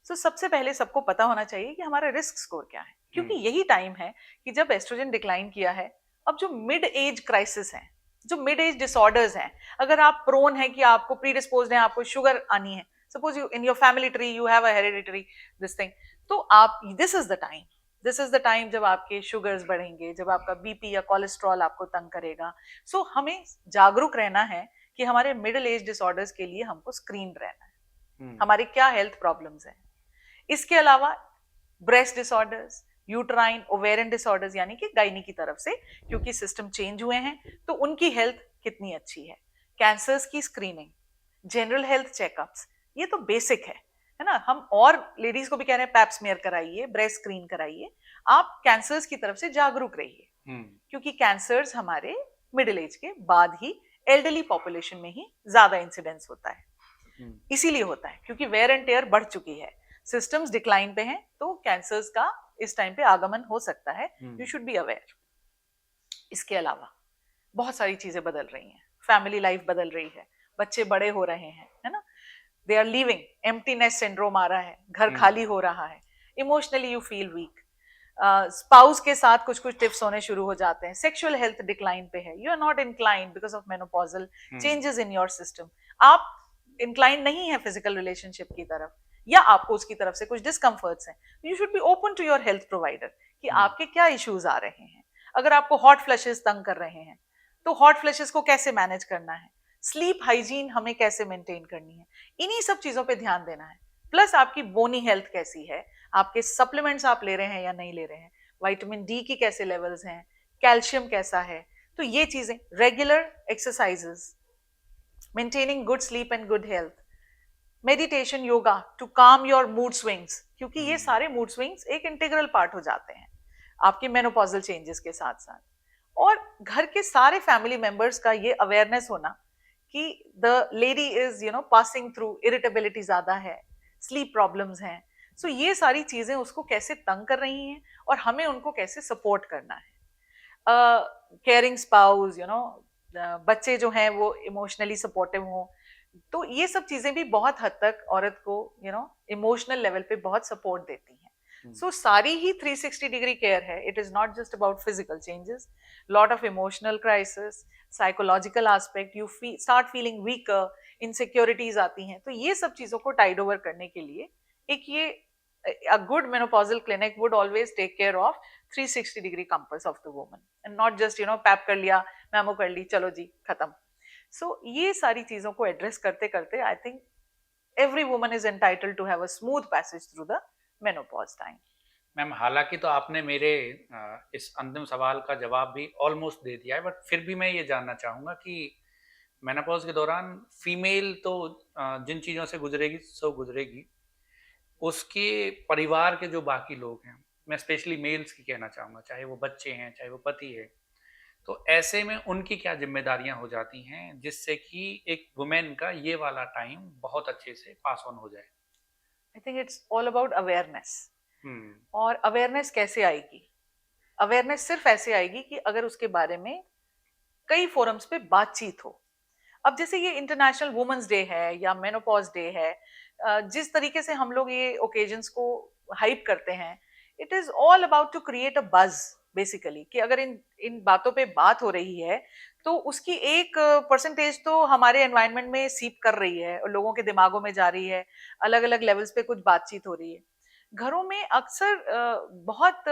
So सबसे पहले सबको पता होना चाहिए कि हमारा रिस्क स्कोर क्या है, क्योंकि यही टाइम है कि जब एस्ट्रोजन डिक्लाइन किया है, अब जो मिड एज क्राइसिस है, जो मिड एज डिसऑर्डर्स हैं, अगर आप प्रोन है कि आपको प्रीडिस्पोज्ड है, आपको शुगर आनी है, suppose you in your family tree you have a hereditary this thing, तो आप, दिस इज द टाइम जब आपके शुगर्स बढ़ेंगे, जब आपका बीपी या कोलेस्ट्रॉल आपको तंग करेगा। सो हमें जागरूक रहना है कि हमारे मिडिल एज डिसऑर्डर्स के लिए हमको स्क्रीन रहना है, हमारी क्या हेल्थ प्रॉब्लम्स हैं। इसके अलावा breast disorders, uterine ovarian disorders, यानी कि गायनी की तरफ से, क्योंकि सिस्टम चेंज हुए हैं तो उनकी हेल्थ कितनी अच्छी है, कैंसर्स की स्क्रीनिंग, जनरल हेल्थ चेकअप्स, ये तो बेसिक है ना। हम और लेडीज को भी कह रहे हैं पैप स्मीयर कराइए, ब्रेस्ट स्क्रीन कराइए, आप कैंसर्स की तरफ से जागरूक रहिए, क्योंकि कैंसर्स हमारे मिडिल एज के बाद ही एल्डरली पॉपुलेशन में ही ज्यादा इंसिडेंस होता है। इसीलिए होता है क्योंकि वेयर एंड टेयर बढ़ चुकी है, सिस्टम्स डिक्लाइन पे हैं, तो कैंसर्स का इस टाइम पे आगमन हो सकता है। You should be aware. इसके अलावा बहुत सारी चीजें बदल रही हैं, फैमिली लाइफ बदल रही है, बच्चे बड़े हो रहे हैं, है ना, they are living, emptiness syndrome आ रहा है, घर खाली हो रहा है, emotionally you feel weak, spouse के साथ कुछ कुछ टिप्स होने शुरू हो जाते हैं, सेक्सुअल हेल्थ डिक्लाइन पे है, you are not inclined because of menopausal changes in your system, आप इंक्लाइंड नहीं है फिजिकल रिलेशनशिप की तरफ, या आपको उसकी तरफ से कुछ डिस्कम्फर्ट्स हैं, you should be open to your health provider कि आपके क्या इश्यूज आ रहे हैं। अगर आपको हॉट फ्लैशेस तंग कर रहे हैं तो हॉट फ्लैशेस को कैसे मैनेज करना है, स्लीप हाइजीन हमें कैसे मेंटेन करनी है, इन्हीं सब चीजों पे ध्यान देना है। प्लस आपकी बोनी हेल्थ कैसी है, आपके सप्लीमेंट्स आप ले रहे हैं या नहीं ले रहे हैं, विटामिन डी की कैसे लेवल्स हैं, कैल्शियम कैसा है। तो ये चीजें, regular exercises, maintaining good sleep and good health, meditation, yoga to calm your mood swings, क्योंकि ये सारे मूड स्विंग्स एक इंटीग्रल पार्ट हो जाते हैं आपके मेनोपॉजल चेंजेस के साथ साथ। और घर के सारे फैमिली मेंबर्स का ये अवेयरनेस होना कि the lady is passing through irritability ज्यादा है, स्लीप प्रॉब्लम्स हैं, सो ये सारी चीजें उसको कैसे तंग कर रही हैं और हमें उनको कैसे सपोर्ट करना है। केयरिंग स्पाउस, बच्चे जो हैं वो इमोशनली सपोर्टिव हों, तो ये सब चीजें भी बहुत हद तक औरत को इमोशनल लेवल पे बहुत सपोर्ट देती हैं। सो सारी ही 360 डिग्री केयर है। It is not just about physical changes, lot of emotional crisis, psychological aspect, you start feeling weaker, insecurities आती हैं। तो ये सब चीजों को टाइड ओवर करने के लिए एक ये a good menopausal clinic would always take care of 360 degree compass of the woman and not just pap कर लिया, मैमो कर ली, चलो जी खत्म। सो ये सारी चीजों को एड्रेस करते करते I think every woman is entitled to have a smooth passage through the menopause time. Ma'am, हालांकि तो आपने मेरे इस अंतिम सवाल का जवाब भी ऑलमोस्ट दे दिया है, बट फिर भी मैं ये जानना चाहूँगा कि मेनोपॉज के दौरान फीमेल तो जिन चीज़ों से गुजरेगी सो गुजरेगी, उसके परिवार के जो बाकी लोग हैं, मैं स्पेशली मेल्स की कहना चाहूँगा, चाहे वो बच्चे हैं चाहे वो पति है, तो ऐसे में उनकी क्या जिम्मेदारियां हो जाती हैं जिससे कि एक वुमेन का ये वाला टाइम बहुत अच्छे से पास ऑन हो जाए? I think it's all about awareness. Hmm. और अवेयरनेस कैसे आएगी? अवेयरनेस सिर्फ ऐसे आएगी कि अगर उसके बारे में कई फोरम्स पे बातचीत हो। अब जैसे ये इंटरनेशनल वुमेन्स डे है या मेनोपॉज डे है, जिस तरीके से हम लोग ये ओकेजन्स को हाइप करते हैं, it is all about to create a buzz basically, कि अगर इन इन बातों पे बात हो रही है तो उसकी एक परसेंटेज तो हमारे एनवायरनमेंट में सीप कर रही है और लोगों के दिमागों में जा रही है, अलग अलग लेवल्स पे कुछ बातचीत हो रही है। घरों में अक्सर बहुत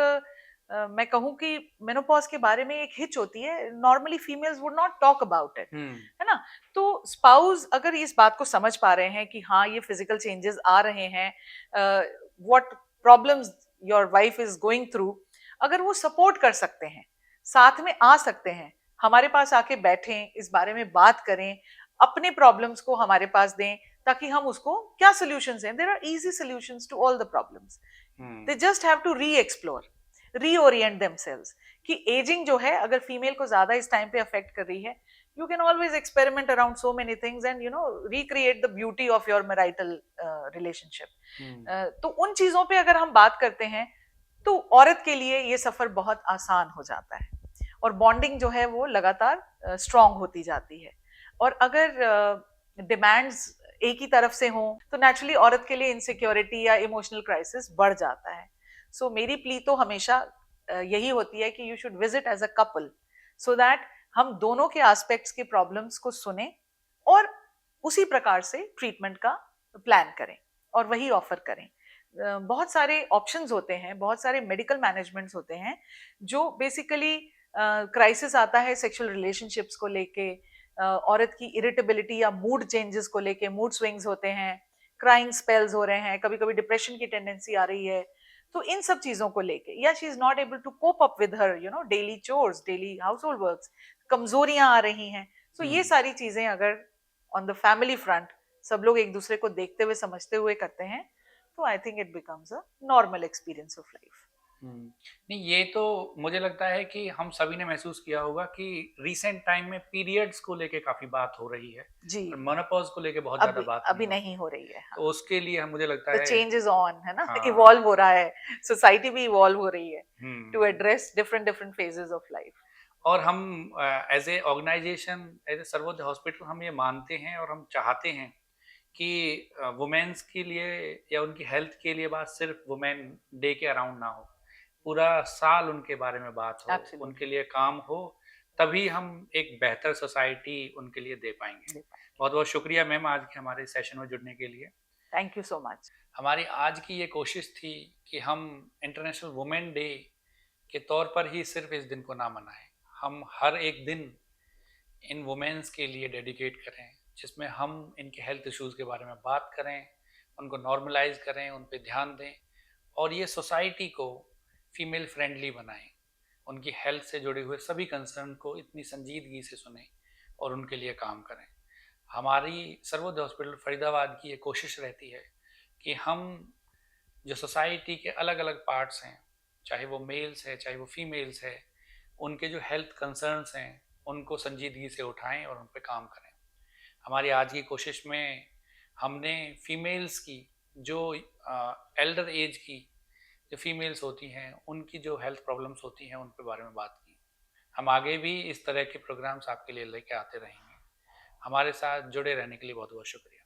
मैं कहूँ कि मेनोपॉज के बारे में एक हिच होती है, normally females would not talk about it, है ना। तो स्पाउस अगर इस बात को समझ पा रहे हैं कि हाँ ये फिजिकल चेंजेस आ रहे हैं, what problems your wife is going through, अगर वो सपोर्ट कर सकते हैं, साथ में आ सकते हैं, हमारे पास आके बैठें, इस बारे में बात करें, अपने प्रॉब्लम्स को हमारे पास दें ताकि हम उसको क्या सॉल्यूशंस हैं, there are easy solutions to all the problems, they just have to re explore, reorient themselves. कि एजिंग जो है अगर फीमेल को ज्यादा इस टाइम पे अफेक्ट कर रही है, you can always experiment around so many things and recreate the beauty of your marital relationship. तो उन चीजों पे अगर हम बात करते हैं तो औरत के लिए ये सफर बहुत आसान हो जाता है और बॉन्डिंग जो है वो लगातार स्ट्रांग होती जाती है। और अगर डिमांड्स एक ही तरफ से हों तो नेचुरली औरत के लिए इनसिक्योरिटी या इमोशनल क्राइसिस बढ़ जाता है। सो मेरी प्ली तो हमेशा यही होती है कि you should visit as a couple so that हम दोनों के एस्पेक्ट्स के प्रॉब्लम्स को सुने और उसी प्रकार से ट्रीटमेंट का प्लान करें और वही ऑफर करें। बहुत सारे ऑप्शंस होते हैं, बहुत सारे मेडिकल मैनेजमेंट्स होते हैं जो बेसिकली क्राइसिस आता है सेक्सुअल रिलेशनशिप्स को लेके, औरत की इरिटेबिलिटी या मूड चेंजेस को लेके, मूड स्विंग्स होते हैं, क्राइंग स्पेल्स हो रहे हैं, कभी कभी डिप्रेशन की टेंडेंसी आ रही है, तो इन सब चीजों को लेके, या she is not able to cope up with her daily chores, daily household works, कमजोरियां आ रही हैं। तो ये सारी चीजें अगर ऑन द फैमिली फ्रंट सब लोग एक दूसरे को देखते हुए समझते हुए करते हैं तो I think it becomes a normal experience of life. नहीं, ये तो मुझे लगता है कि हम सभी ने महसूस किया होगा कि रिसेंट टाइम में पीरियड्स को लेके काफी बात हो रही है जी, और मेनोपॉज को लेके बहुत ज्यादा बात अभी नहीं हो रही है। तो उसके लिए मुझे लगता द है चेंज इज ऑन, है ना, हाँ, इवॉल्व हो रहा है, सोसाइटी भी इवॉल्व हो रही है to address different different phases of life. और हम as a organisation, as a Sarvodaya hospital, हम ये मानते हैं और हम चाहते हैं कि वुमेन्स के लिए या उनकी हेल्थ के लिए बात सिर्फ वुमेन डे के अराउंड ना हो, पूरा साल उनके बारे में बात हो, Absolutely. उनके लिए काम हो, तभी हम एक बेहतर सोसाइटी उनके लिए दे पाएंगे। बहुत बहुत शुक्रिया मैम आज के हमारे सेशन में जुड़ने के लिए। Thank you so much. हमारी आज की ये कोशिश थी कि हम इंटरनेशनल वुमेन डे के तौर पर ही सिर्फ इस दिन को ना मनाएं, हम हर एक दिन इन वुमेन्स के लिए डेडिकेट करें जिसमें हम इनके हेल्थ इश्यूज़ के बारे में बात करें, उनको नॉर्मलाइज करें, उन पे ध्यान दें और ये सोसाइटी को फीमेल फ्रेंडली बनाएं। उनकी हेल्थ से जुड़े हुए सभी कंसर्न को इतनी संजीदगी से सुने और उनके लिए काम करें। हमारी सर्वोदय हॉस्पिटल फरीदाबाद की ये कोशिश रहती है कि हम जो सोसाइटी के अलग अलग पार्ट्स हैं, चाहे वो मेल्स है चाहे वो फीमेल्स है, उनके जो हेल्थ कंसर्न्स हैं उनको संजीदगी से उठाएं और उन पर काम करें। हमारी आज की कोशिश में हमने फीमेल्स की जो एल्डर एज की जो फीमेल्स होती हैं उनकी जो हेल्थ प्रॉब्लम्स होती हैं उन के बारे में बात की। हम आगे भी इस तरह के प्रोग्राम्स आपके लिए लेके आते रहेंगे। हमारे साथ जुड़े रहने के लिए बहुत बहुत शुक्रिया।